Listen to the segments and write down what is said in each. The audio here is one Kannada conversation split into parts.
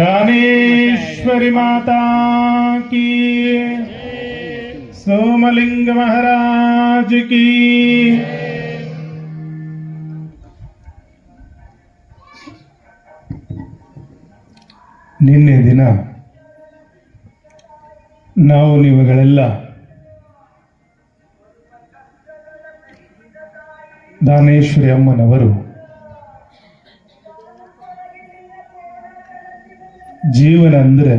दानेश्वरी माता की, सोमलिंग महाराज की। ನಿನ್ನೆ ದಿನ ನಾವು ನೀವುಗಳೆಲ್ಲ ದಾನೇಶ್ವರಿ ಅಮ್ಮನವರು ಜೀವನ ಅಂದರೆ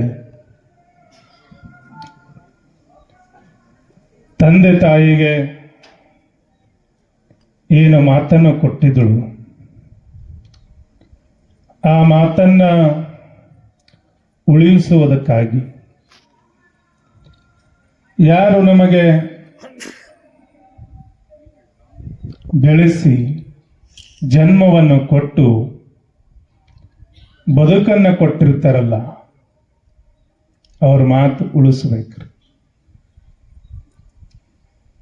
ತಂದೆ ತಾಯಿಗೆ ಏನು ಮಾತನ್ನು ಕೊಟ್ಟಿದ್ದಳು, ಆ ಮಾತನ್ನ ಉಳಿಸುವುದಕ್ಕಾಗಿ ಯಾರು ನಮಗೆ ಬೆಳೆಸಿ ಜನ್ಮವನ್ನು ಕೊಟ್ಟು ಬದುಕನ್ನು ಕೊಟ್ಟಿರ್ತಾರಲ್ಲ, ಅವ್ರ ಮಾತು ಉಳಿಸ್ಬೇಕು.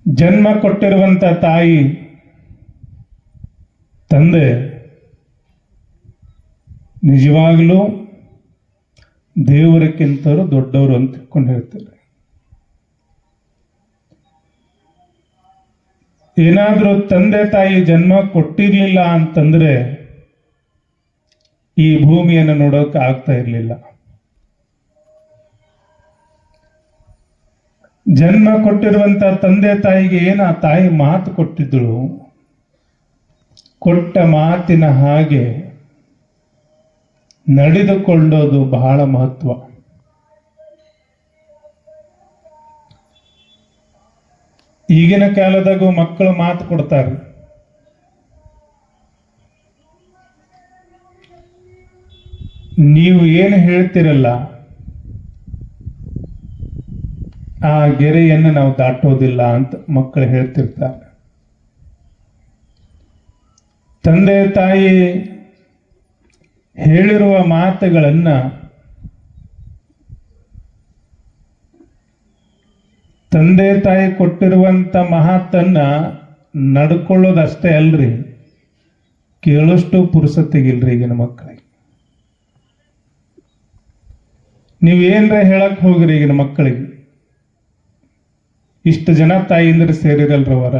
ಜನ್ಮ ಕೊಟ್ಟಿರುವಂತ ತಾಯಿ ತಂದೆ ನಿಜವಾಗ್ಲೂ ದೇವರಕ್ಕಿಂತರೂ ದೊಡ್ಡವರು ಅಂತ ತಿಳ್ಕೊಂಡಿರ್ತಾರೆ. ಏನಾದ್ರೂ ತಂದೆ ತಾಯಿ ಜನ್ಮ ಕೊಟ್ಟಿರ್ಲಿಲ್ಲ ಅಂತಂದ್ರೆ ಈ ಭೂಮಿಯನ್ನು ನೋಡೋಕೆ ಆಗ್ತಾ ಇರಲಿಲ್ಲ. ಜನ್ಮ ಕೊಟ್ಟಿರುವಂತ ತಂದೆ ತಾಯಿಗೆ ಏನ ತಾಯಿ ಮಾತು ಕೊಟ್ಟಿದ್ದಳು, ಕೊಟ್ಟ ಮಾತಿನ ಹಾಗೆ ನಡೆದುಕೊಳ್ಳೋದು ಬಹಳ ಮಹತ್ವ. ಈಗಿನ ಕಾಲದಾಗೂ ಮಕ್ಕಳು ಮಾತು ಕೊಡ್ತಾರೆ, ನೀವು ಏನು ಹೇಳ್ತಿರಲ್ಲ ಆ ಗೆರೆಯನ್ನು ನಾವು ದಾಟೋದಿಲ್ಲ ಅಂತ ಮಕ್ಕಳು ಹೇಳ್ತಿರ್ತಾರೆ. ತಂದೆ ತಾಯಿ ಹೇಳಿರುವ ಮಾತುಗಳನ್ನ ತಂದೆ ತಾಯಿ ಕೊಟ್ಟಿರುವಂತ ಮಹತ್ತನ್ನ ನಡ್ಕೊಳ್ಳೋದಷ್ಟೇ ಅಲ್ರಿ, ಕೇಳೋಷ್ಟು ಪುರುಸತ್ತಿಗಿಲ್ರಿ ಈಗಿನ ಮಕ್ಕಳಿಗೆ. ನೀವೇನ್ರ ಹೇಳಕ್ ಹೋಗ್ರಿ ಈಗಿನ ಮಕ್ಕಳಿಗೆ, ಇಷ್ಟು ಜನ ತಾಯಿಂದ್ರೆ ಸೇರಿರಲ್ರವರ,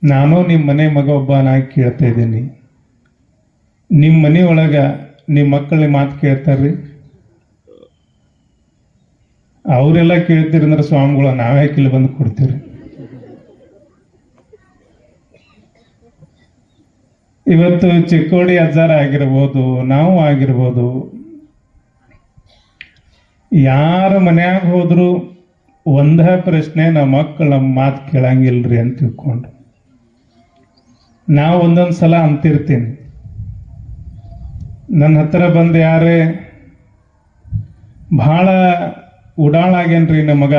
ನಾನು ನಿಮ್ಮ ಮನೆ ಮಗ ಒಬ್ಬನಾಗಿ ಕೇಳ್ತಾ ಇದ್ದೀನಿ, ನಿಮ್ಮ ಮನೆಯೊಳಗ ನಿಮ್ಮ ಮಕ್ಕಳಿಗೆ ಮಾತು ಕೇಳ್ತಾರ್ರಿ? ಅವರೆಲ್ಲ ಕೇಳ್ತೀರಂದ್ರೆ ಸ್ವಾಮಿಗಳು ನಾವೇ ಕಿಲ್ಲಿ ಬಂದು ಕೊಡ್ತೀರಿ. ಇವತ್ತು ಚಿಕ್ಕೋಡಿ ಅಜ್ಜಾರ ಆಗಿರ್ಬೋದು, ನಾವು ಆಗಿರ್ಬೋದು, ಯಾರ ಮನ್ಯಾಗ ಹೋದ್ರು ಒಂದೇ ಪ್ರಶ್ನೆ, ನಮ್ಮ ಮಕ್ಕಳು ನಮ್ಮ ಮಾತು ಕೇಳಂಗಿಲ್ರಿ ಅಂತ ತಿಳ್ಕೊಂಡು ನಾವು ಒಂದೊಂದು ಸಲ ಅಂತಿರ್ತೀನಿ. ನನ್ನ ಹತ್ರ ಬಂದು ಯಾರೇ ಬಹಳ ಉಡಾಳಾಗೇನ್ರಿ ನಮ್ಮ ಮಗ,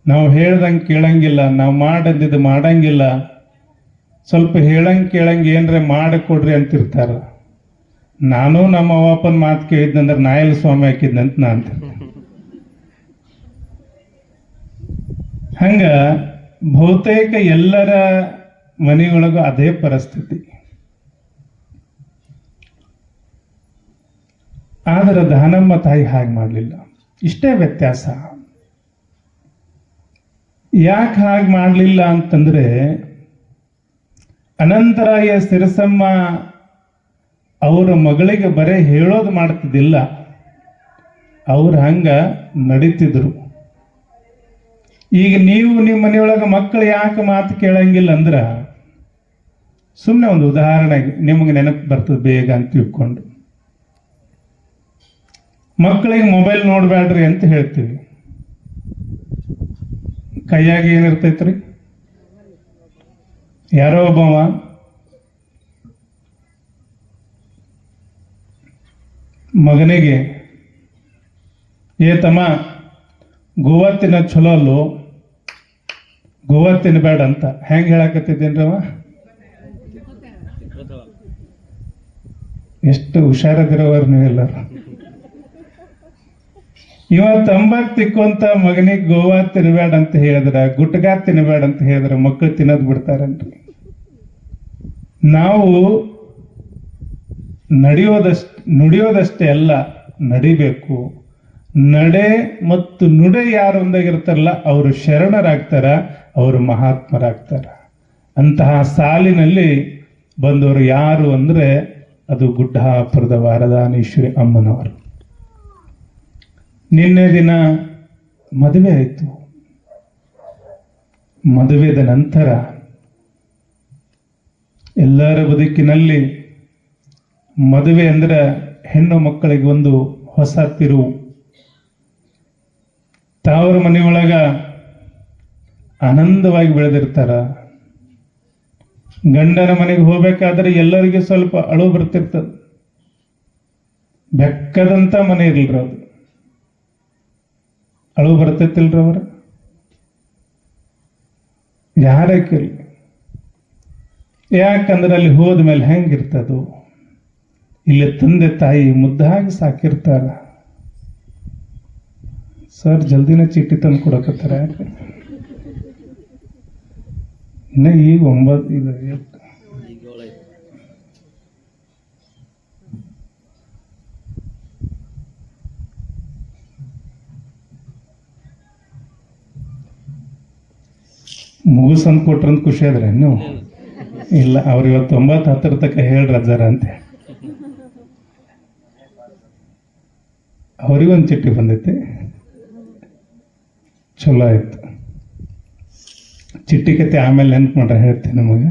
ನಾವು ಹೇಳ್ದಂಗೆ ಕೇಳಂಗಿಲ್ಲ, ನಾವು ಮಾಡಂದಿದ್ದು ಮಾಡಂಗಿಲ್ಲ, ಸ್ವಲ್ಪ ಹೇಳಂಗೆ ಕೇಳಂಗೆ ಏನ್ರೆ ಮಾಡಿಕೊಡ್ರಿ ಅಂತಿರ್ತಾರ. ನಾನು ನಮ್ಮ ಅವ್ವಪ್ಪನ ಮಾತು ಕೇಳಿದ್ನಂದ್ರೆ ನಾಯಲ್ ಸ್ವಾಮಿ ಹಾಕಿದ್ನಂತ ನಾ ಅಂತಿರ್ತೀನಿ. ಹಂಗ ಬಹುತೇಕ ಎಲ್ಲರ ಮನೆಯೊಳಗೂ ಅದೇ ಪರಿಸ್ಥಿತಿ. ಆದ್ರೆ ದಾನಮ್ಮ ತಾಯಿ ಹಾಗೆ ಮಾಡಲಿಲ್ಲ. ಇಷ್ಟೇ ವ್ಯತ್ಯಾಸ. ಯಾಕೆ ಹಾಗೆ ಮಾಡಲಿಲ್ಲ ಅಂತಂದ್ರೆ, ಅನಂತರಾಯ ಸಿರಸಮ್ಮ ಅವರ ಮಗಳಿಗೆ ಬರೇ ಹೇಳೋದು ಮಾಡ್ತಿದ್ದಿಲ್ಲ, ಅವ್ರು ಹಂಗ ನಡೀತಿದ್ರು. ಈಗ ನೀವು ನಿಮ್ಮ ಮನೆಯೊಳಗೆ ಮಕ್ಕಳು ಯಾಕೆ ಮಾತು ಕೇಳಂಗಿಲ್ಲ ಅಂದ್ರ, ಸುಮ್ಮನೆ ಒಂದು ಉದಾಹರಣೆಗೆ ನಿಮಗೆ ನೆನಪು ಬರ್ತದೆ ಬೇಗ ಅಂತ ತಿಳ್ಕೊಂಡು, ಮಕ್ಕಳಿಗೆ ಮೊಬೈಲ್ ನೋಡ್ಬೇಡ್ರಿ ಅಂತ ಹೇಳ್ತೀವಿ, ಕೈಯಾಗ ಏನಿರ್ತೈತ್ರಿ? ಯಾರೋ ಒಬ್ಬವ ಮಗನಿಗೆ, ಏ ತಮ್ಮ ಗೋವಾ ತಿನ್ನ ಚಲೋ ಅಲ್ಲೋ, ಗೋವಾ ತಿನ್ಬೇಡ ಅಂತ ಹೆಂಗೆ ಹೇಳಕತ್ತಿದ್ದೇನ್ರಿ ಅವ? ಎಷ್ಟು ಹುಷಾರದಿರೋರು ನೀವೆಲ್ಲರೂ. ಇವ ತಂಬಾಕ್ ತಿಕ್ಕೊಂತ ಮಗನಿಗೆ ಗೋವಾ ತಿನ್ಬೇಡ ಅಂತ ಹೇಳಿದ್ರ, ಗುಟ್ಕಾ ತಿನ್ಬೇಡ ಅಂತ ಹೇಳಿದ್ರ ಮಕ್ಕಳು ತಿನ್ನೋದು ಬಿಡ್ತಾರನ್ರಿ? ನಾವು ನುಡಿಯೋದಷ್ಟೇ ಅಲ್ಲ, ನಡಿಬೇಕು. ನಡೆ ಮತ್ತು ನುಡೆ ಯಾರು ಒಂದಾಗಿರ್ತಾರಲ್ಲ ಅವರು ಶರಣರಾಗ್ತಾರ, ಅವರು ಮಹಾತ್ಮರಾಗ್ತಾರ. ಅಂತಹ ಸಾಲಿನಲ್ಲಿ ಬಂದವರು ಯಾರು ಅಂದ್ರೆ ಅದು ಗುಡ್ಡಾಪುರದ ವರದಾನೇಶ್ವರಿ ಅಮ್ಮನವರು. ನಿನ್ನೆ ದಿನ ಮದುವೆ ಆಯಿತು. ಮದುವೆದ ನಂತರ ಎಲ್ಲರ ಬದುಕಿನಲ್ಲಿ ಮದುವೆ ಅಂದ್ರೆ ಹೆಣ್ಣು ಮಕ್ಕಳಿಗೆ ಒಂದು ಹೊಸ ತಿರುವು. ತವರ ಮನೆಯೊಳಗ ಆನಂದವಾಗಿ ಬೆಳೆದಿರ್ತಾರ. ಗಂಡನ ಮನೆಗೆ ಹೋಗ್ಬೇಕಾದ್ರೆ ಎಲ್ಲರಿಗೆ ಸ್ವಲ್ಪ ಅಳು ಬರ್ತಿರ್ತದ. ಬೆಕ್ಕದಂತ ಮನೆ ಇರ್ಲಿರ ಅದು. ಅಳು ಬರ್ತೈತಿಲ್ರ ಅವ್ರ ಯಾರಕ್ಕಿಲ್ಲ. ಯಾಕಂದ್ರೆ ಅಲ್ಲಿ ಹೋದ್ಮೇಲೆ ಹೆಂಗಿರ್ತದೋ, ಇಲ್ಲಿ ತಂದೆ ತಾಯಿ ಮುದ್ದಾಗಿ ಸಾಕಿರ್ತಾರ. ಸರ್ ಜಲ್ದಿನ ಚೀಟಿ ತಂದು ಕೊಡಕತ್ತಾರ. ಯಾಕೆ ಇನ್ನ ಈಗ 9 ಇದು ಮುಗಿಸಂದ್ ಕೊಟ್ರಂತ ಖುಷಿ ಆದ್ರೆ ನೀವು ಇಲ್ಲ. ಅವ್ರು ಇವತ್ತು 9 ಹತ್ತರ ತನಕ ಹೇಳ್ರ ಅಜ್ಜಾರ ಅಂತ. ಅವ್ರಿಗೊಂದು ಚಿಟ್ಟಿ ಬಂದೈತಿ, ಚಲೋ ಆಯ್ತು. ಚಿಟ್ಟಿ ಕತೆ ಆಮೇಲೆ ನೆನ್ಪು ಮಾಡ್ರೆ ಹೇಳ್ತೀನಿ ನಮಗೆ.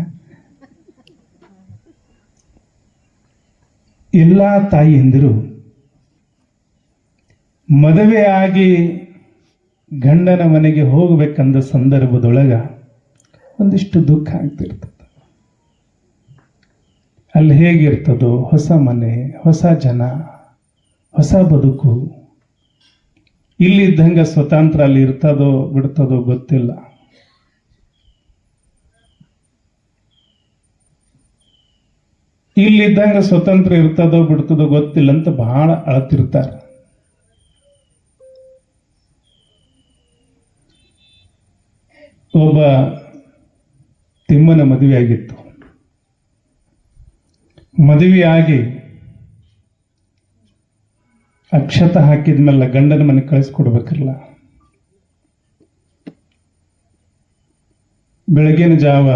ಎಲ್ಲ ತಾಯಿಯಂದಿರು ಮದುವೆ ಆಗಿ ಗಂಡನ ಮನೆಗೆ ಹೋಗ್ಬೇಕಂದ ಸಂದರ್ಭದೊಳಗ ಒಂದಿಷ್ಟು ದುಃಖ ಆಗ್ತಿರ್ತದೆ. ಅಲ್ಲಿ ಹೇಗಿರ್ತದೋ, ಹೊಸ ಮನೆ, ಹೊಸ ಜನ, ಹೊಸ ಬದುಕು. ಇಲ್ಲಿದ್ದಂಗೆ ಸ್ವತಂತ್ರ ಅಲ್ಲಿ ಇರ್ತದೋ ಬಿಡ್ತದೋ ಗೊತ್ತಿಲ್ಲ. ಇಲ್ಲಿದ್ದಂಗೆ ಸ್ವತಂತ್ರ ಇರ್ತದೋ ಬಿಡ್ತದೋ ಗೊತ್ತಿಲ್ಲ ಅಂತ ಬಹಳ ಅಳತಿರ್ತಾರೆ. ಒಬ್ಬ ತಿಮ್ಮನ ಮದುವೆ ಆಗಿತ್ತು. ಮದುವೆಯಾಗಿ ಅಕ್ಷತ ಹಾಕಿದ್ಮೇಲೆ ಗಂಡನ ಮನೆ ಕಳಿಸ್ಕೊಡ್ಬೇಕಲ್ಲ. ಬೆಳಗಿನ ಜಾವ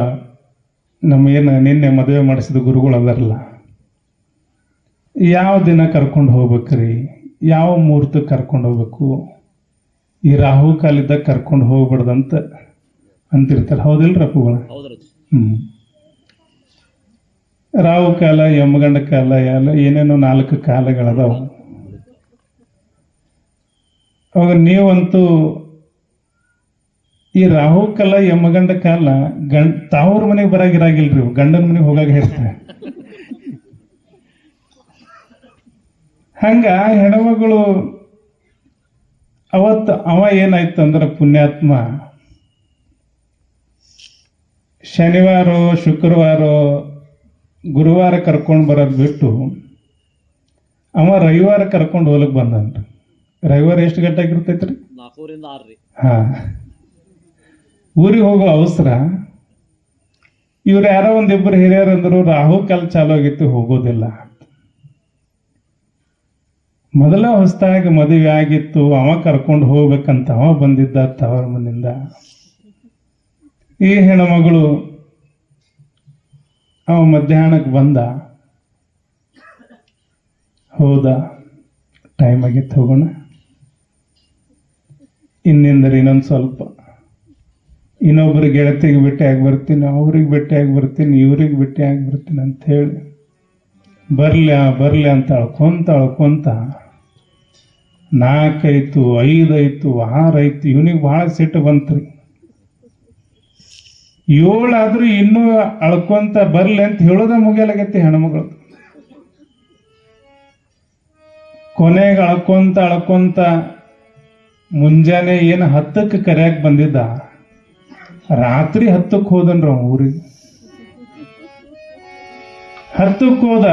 ನಮಗೇನು ನಿನ್ನೆ ಮದುವೆ ಮಾಡಿಸಿದ ಗುರುಗಳು ಅದಾರಲ್ಲ, ಯಾವ ದಿನ ಕರ್ಕೊಂಡು ಹೋಗ್ಬೇಕ್ರಿ, ಯಾವ ಮುಹೂರ್ತ ಕರ್ಕೊಂಡು ಹೋಗ್ಬೇಕು, ಈ ರಾಹು ಕಾಲಿದ್ದಾಗ ಕರ್ಕೊಂಡು ಹೋಗ್ಬಾರ್ದಂತ ಅಂತಿರ್ತಾರೆ. ಹೌದಿಲ್ರಿ ಅಪ್ಪುಗಳ? ರಾಹು ಕಾಲ, ಯಮಗಂಡ ಕಾಲ, ಎಲ್ಲ ಏನೇನೋ 4 ಕಾಲಗಳದಾವ. ಅವಾಗ ನೀವಂತೂ ಈ ರಾಹು ಕಾಲ ಯಮಗಂಡ ಕಾಲ ತಾವ್ರ ಮನೆಗೆ ಬರಾಗಿರಾಗಿಲ್ರಿ, ಗಂಡನ ಮನೆಗೆ ಹೋಗಾಗ ಹೇಳ್ತಾರೆ. ಹಂಗ ಹೆಣ್ಮಗಳು ಅವತ್ತು ಅವ ಏನಾಯ್ತು ಅಂದ್ರೆ ಪುಣ್ಯಾತ್ಮ ಶನಿವಾರ ಶುಕ್ರವಾರ ಗುರುವಾರ ಕರ್ಕೊಂಡು ಬರೋದು ಬಿಟ್ಟು ಅವ ರವಿವಾರ ಕರ್ಕೊಂಡು ಹೋಗ್ಲಿಕ್ಕೆ ಬಂದನ್ರಿ. ರವಿವಾರ ಎಷ್ಟು ಗಂಟೆ ಆಗಿರ್ತೈತ್ರಿ? 4 ರಿಂದ 6 ರೀ. ಹಾ, ಊರಿಗೆ ಹೋಗೋ ಅವಸರ. ಇವ್ರು ಯಾರೋ ಒಂದಿಬ್ಬರು ಹಿರಿಯರು ಅಂದ್ರು ರಾಹು ಕಾಲ ಚಾಲು ಆಗಿತ್ತು, ಹೋಗೋದಿಲ್ಲ. ಮೊದಲ ಹೊಸದಾಗಿ ಮದುವೆ ಆಗಿತ್ತು, ಅವ ಕರ್ಕೊಂಡು ಹೋಗ್ಬೇಕಂತ ಅವ ಬಂದಿದ್ದ ತವರ ಮನೆಯಿಂದ. ಈ ಹೆಣ್ಮಗಳು ಅವ ಮಧ್ಯಾಹ್ನಕ್ಕೆ ಬಂದ, ಹೋದ, ಟೈಮ್ ಆಗಿತ್ತು, ಹೋಗೋಣ, ಇನ್ನಿಂದರೆ ಇನ್ನೊಂದು ಸ್ವಲ್ಪ, ಇನ್ನೊಬ್ರಿಗೆ ಗೆಳತಿಗೆ ಭೇಟಿಯಾಗಿ ಬರ್ತೀನಿ, ಅವ್ರಿಗೆ ಭೇಟಿಯಾಗಿ ಬರ್ತೀನಿ, ಇವ್ರಿಗೆ ಭೇಟಿಯಾಗಿ ಬರ್ತೀನಿ ಅಂತ ಹೇಳಿ ಬರ್ಲಿ ಅಂತ ಅಳ್ಕೊಂತ 4 ಆಯ್ತು, 5 ಆಯ್ತು, 6 ಆಯ್ತು. ಇವನಿಗೆ ಬಹಳ ಸಿಟ್ಟು ಬಂತ್ರಿ. 7 ಆದ್ರೂ ಇನ್ನೂ ಅಳ್ಕೊಂತ ಬರ್ಲಿ ಅಂತ ಹೇಳೋದ ಮುಗಿಯಲಾಗೈತಿ ಹೆಣ್ಮಗಳು. ಕೊನೆಗೆ ಅಳ್ಕೊಂತ ಮುಂಜಾನೆ ಏನು 10ಕ್ಕೆ ಕರೆಯಾಕ್ ಬಂದಿದ್ದ, ರಾತ್ರಿ 10ಕ್ಕೆ ಹೋದನ್ರ ಊರಿಗೆ. 10ಕ್ಕೆ ಹೋದ,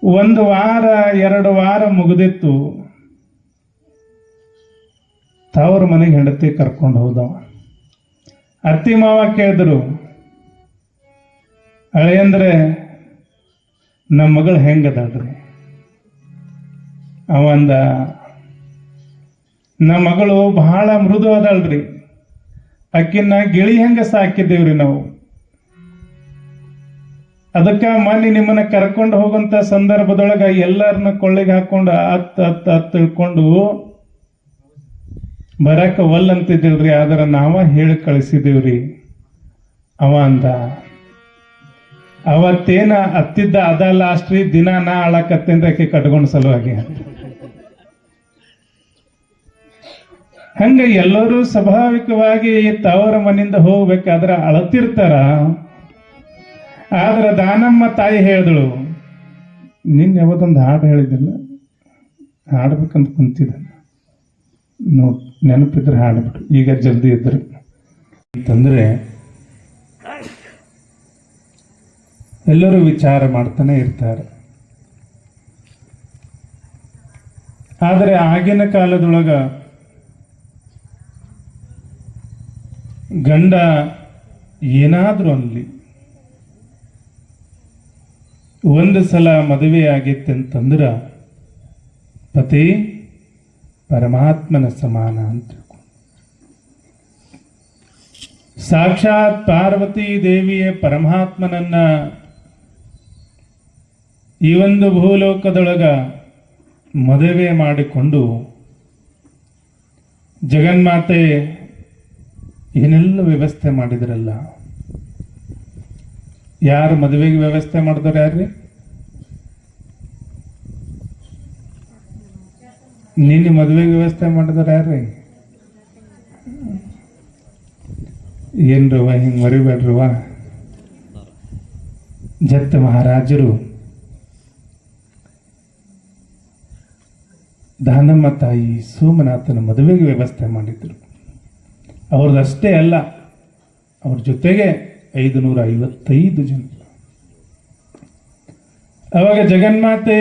1 ವಾರ 2 ವಾರ ಮುಗಿದಿತ್ತು. ತವ್ರ ಮನೆಗೆ ಹೆಂಡತಿ ಕರ್ಕೊಂಡು ಹೋದವ. ಅತ್ತಿ ಮಾವ ಕೇಳಿದ್ರು, ಅಳೆಯಂದ್ರೆ ನಮ್ಮ ಮಗಳು ಹೆಂಗದಳ್ರಿ? ಅವಂದ ನಮ್ಮ ಮಗಳು ಬಹಳ ಮೃದು ಅದಳ್ರಿ, ಅಕ್ಕಿನ ಗಿಳಿ ಹೆಂಗ ಸಾಕಿದ್ದೇವ್ರಿ ನಾವು. ಅದಕ್ಕ ಮೊನ್ನೆ ನಿಮ್ಮನ್ನ ಕರ್ಕೊಂಡು ಹೋಗುವಂತ ಸಂದರ್ಭದೊಳಗ ಎಲ್ಲರನ್ನ ಕೊಳ್ಳಿಗೆ ಹಾಕೊಂಡು ಹತ್ತು ತಿಳ್ಕೊಂಡು ಬರಕ ಒಲ್ ಅಂತಿದ್ದಿಲ್ರಿ. ಆದ್ರ ನಾವ ಹೇಳಿ ಕಳಿಸಿದೇವ್ರಿ. ಅವ ಅಂದ, ಅವತ್ತೇನ ಹತ್ತಿದ್ದ ಅದ ಲಾಸ್ಟ್ರಿ, ದಿನ ನಾ ಆಳಕತ್ತೇನ್ರಿ ಆಕೆ ಕಟ್ಕೊಂಡ್ ಸಲುವಾಗಿ. ಹಂಗ ಎಲ್ಲರೂ ಸ್ವಾಭಾವಿಕವಾಗಿ ತವರ ಮನೆಯಿಂದ ಹೋಗ್ಬೇಕಾದ್ರ ಅಳತಿರ್ತಾರ. ಆದ್ರ ದಾನಮ್ಮ ತಾಯಿ ಹೇಳಿದಳು, ನಿನ್ ಯಾವತ್ತೊಂದು ಹಾಡು ಹೇಳಿದಿಲ್ಲ, ಹಾಡ್ಬೇಕಂತ ಕುಂತಿದ್ದ, ನೋಡ್ ನೆನಪಿದ್ರೆ ಹಾಡ್ಬಿಟ್ಟು ಈಗ ಜಲ್ದಿ ಇದ್ರು ಅಂತಂದ್ರೆ ಎಲ್ಲರೂ ವಿಚಾರ ಮಾಡ್ತಾನೆ ಇರ್ತಾರೆ. ಆದರೆ ಆಗಿನ ಕಾಲದೊಳಗ ಗಂಡ ಏನಾದ್ರೂ ಅನ್ಲಿ, ಒಂದು ಸಲ ಮದುವೆ ಆಗಿತ್ತಂತಂದ್ರ ಪತಿ ಪರಮಾತ್ಮನ ಸಮಾನ ಅಂತ. ಸಾಕ್ಷಾತ್ ಪಾರ್ವತಿ ದೇವಿಯ ಪರಮಾತ್ಮನನ್ನ ಈ ಒಂದು ಭೂಲೋಕದೊಳಗ ಮದುವೆ ಮಾಡಿಕೊಂಡು ಜಗನ್ಮಾತೆ ಏನೆಲ್ಲ ವ್ಯವಸ್ಥೆ ಮಾಡಿದ್ರಲ್ಲ. ಯಾರು ಮದುವೆಗೆ ವ್ಯವಸ್ಥೆ ಮಾಡಿದ್ರು? ಯಾರ್ರಿ? ನೀನು ಮದುವೆಗೆ ವ್ಯವಸ್ಥೆ ಮಾಡಿದ್ರ ಯಾರ್ರಿ? ಏನ್ರವ ಹಿಂಗ್ ಮರಿಬೇಡ್ರವ. ಜತ್ತ ಮಹಾರಾಜರು ದಾನಮ್ಮ ತಾಯಿ ಸೋಮನಾಥನ ಮದುವೆಗೆ ವ್ಯವಸ್ಥೆ ಮಾಡಿದ್ರು. ಅವ್ರದ್ದಷ್ಟೇ ಅಲ್ಲ, ಅವ್ರ ಜೊತೆಗೆ 555 ಜನ. ಅವಾಗ ಜಗನ್ಮಾತೆ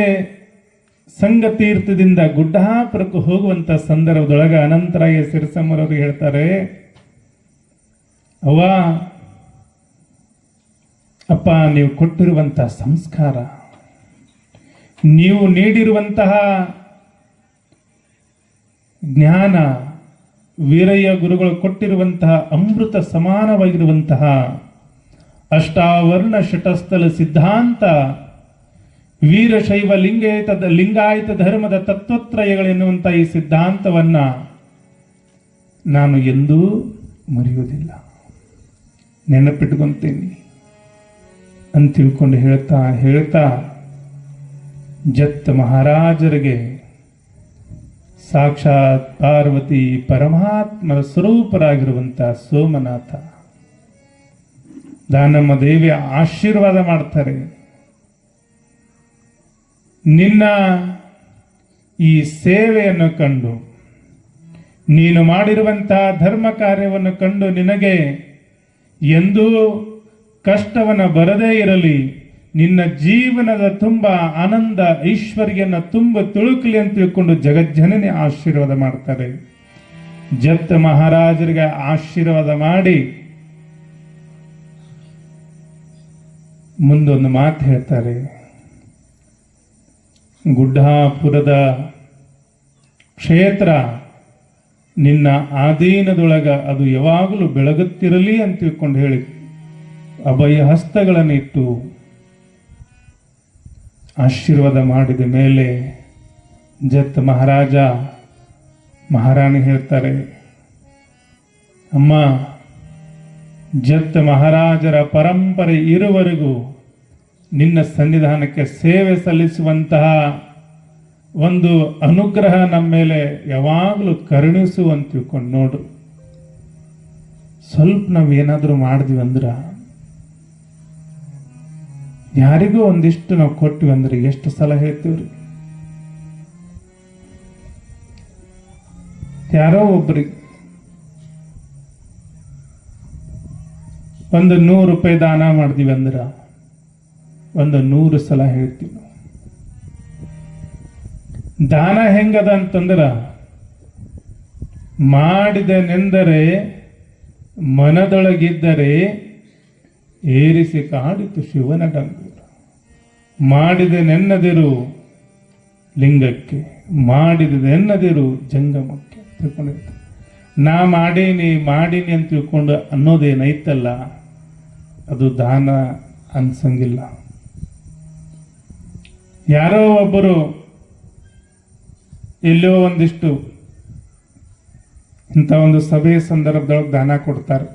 ಸಂಗತೀರ್ಥದಿಂದ ಗುಡ್ಡಾಪುರಕ್ಕೆ ಹೋಗುವಂತ ಸಂದರ್ಭದೊಳಗ ಅನಂತರಾಯ ಸಿರಸಮ್ಮರವರು ಹೇಳ್ತಾರೆ, ಅವ್ವ ಅಪ್ಪ, ನೀವು ಕೊಟ್ಟಿರುವಂತಹ ಸಂಸ್ಕಾರ, ನೀವು ನೀಡಿರುವಂತಹ ಜ್ಞಾನ, ವೀರಯ್ಯ ಗುರುಗಳು ಕೊಟ್ಟಿರುವಂತಹ ಅಮೃತ ಸಮಾನವಾಗಿರುವಂತಹ ಅಷ್ಟಾವರ್ಣ ಶಟಸ್ಥಲ ಸಿದ್ಧಾಂತ, ವೀರಶೈವ ಲಿಂಗಾಯತ ಧರ್ಮದ ತತ್ವತ್ರಯಗಳೆನ್ನುವಂಥ ಈ ಸಿದ್ಧಾಂತವನ್ನ ನಾನು ಎಂದೂ ಮರೆಯುವುದಿಲ್ಲ, ನೆನಪಿಟ್ಕೊಂತೀನಿ ಅಂತ ತಿಳ್ಕೊಂಡು ಹೇಳ್ತಾ ಹೇಳ್ತಾ ಜತ್ತ ಮಹಾರಾಜರಿಗೆ ಸಾಕ್ಷಾತ್ ಪಾರ್ವತಿ ಪರಮಾತ್ಮರ ಸ್ವರೂಪರಾಗಿರುವಂತಹ ಸೋಮನಾಥ ದಾನಮ್ಮ ದೇವಿಯ ಆಶೀರ್ವಾದ ಮಾಡ್ತಾರೆ. ನಿನ್ನ ಈ ಸೇವೆಯನ್ನು ಕಂಡು, ನೀನು ಮಾಡಿರುವಂತಹ ಧರ್ಮ ಕಾರ್ಯವನ್ನು ಕಂಡು ನಿನಗೆ ಎಂದೂ ಕಷ್ಟವನ್ನು ಬರದೇ ಇರಲಿ, ನಿನ್ನ ಜೀವನದ ತುಂಬ ಆನಂದ ಐಶ್ವರ್ಯನ ತುಂಬ ತುಳುಕಲಿ ಅಂತ ತಿಳ್ಕೊಂಡು ಜಗಜ್ಜನನಿ ಆಶೀರ್ವಾದ ಮಾಡ್ತಾರೆ. ಜತ್ತ ಮಹಾರಾಜರಿಗೆ ಆಶೀರ್ವಾದ ಮಾಡಿ ಮುಂದೊಂದು ಮಾತು ಹೇಳ್ತಾರೆ. ಗುಡ್ಡಾಪುರದ ಕ್ಷೇತ್ರ ನಿನ್ನ ಆಧೀನದೊಳಗ ಅದು ಯಾವಾಗಲೂ ಬೆಳಗುತ್ತಿರಲಿ ಅಂತ ತಿಳ್ಕೊಂಡು ಹೇಳಿ ಅಭಯ ಹಸ್ತಗಳನ್ನಿಟ್ಟು ಆಶೀರ್ವಾದ ಮಾಡಿದ ಮೇಲೆ ಜತ್ ಮಹಾರಾಜ ಮಹಾರಾಣಿ ಹೇಳ್ತಾರೆ, ಅಮ್ಮ, ಜತ್ ಮಹಾರಾಜರ ಪರಂಪರೆ ಇರುವರೆಗೂ ನಿನ್ನ ಸನ್ನಿಧಾನಕ್ಕೆ ಸೇವೆ ಸಲ್ಲಿಸುವಂತಹ ಒಂದು ಅನುಗ್ರಹ ನಮ್ಮ ಮೇಲೆ ಯಾವಾಗಲೂ ಕರುಣಿಸು ಅಂತ ತಿಳ್ಕೊಂಡು ನೋಡು. ಸ್ವಲ್ಪ ನಾವೇನಾದರೂ ಮಾಡಿದ್ವಿ ಅಂದ್ರೆ, ಯಾರಿಗೂ ಒಂದಿಷ್ಟು ನಾವು ಕೊಟ್ಟಿವಿ ಅಂದ್ರೆ ಎಷ್ಟು ಸಲ ಹೇಳ್ತೀವ್ರಿ? ಯಾರೋ ಒಬ್ರಿಗೆ ಒಂದು 100 ರೂಪಾಯಿ ದಾನ ಮಾಡ್ತೀವಿ ಅಂದ್ರೆ ಒಂದು 100 ಸಲ ಹೇಳ್ತೀವಿ. ದಾನ ಹೆಂಗದ ಅಂತಂದ್ರ, ಮಾಡಿದನೆಂದರೆ ಮನದೊಳಗಿದ್ದರೆ ಏರಿಸಿ ಕಾಡಿತು ಶಿವನ ಡಂಗೂರ. ಮಾಡಿದೆನೆನ್ನದಿರು ಲಿಂಗಕ್ಕೆ, ಮಾಡಿದೆನೆನ್ನದಿರು ಜಂಗಮಕ್ಕೆ ತಿಳ್ಕೊಂಡಿರ್ತಾರೆ. ನಾ ಮಾಡೀನಿ ಅಂತ ತಿಳ್ಕೊಂಡು ಅನ್ನೋದೇನೈತಲ್ಲ, ಅದು ದಾನ ಅನ್ಸಂಗಿಲ್ಲ. ಯಾರೋ ಒಬ್ಬರು ಎಲ್ಲೋ ಒಂದಿಷ್ಟು ಇಂಥ ಒಂದು ಸಭೆ ಸಂದರ್ಭದೊಳಗೆ ದಾನ ಕೊಡ್ತಾರೆ.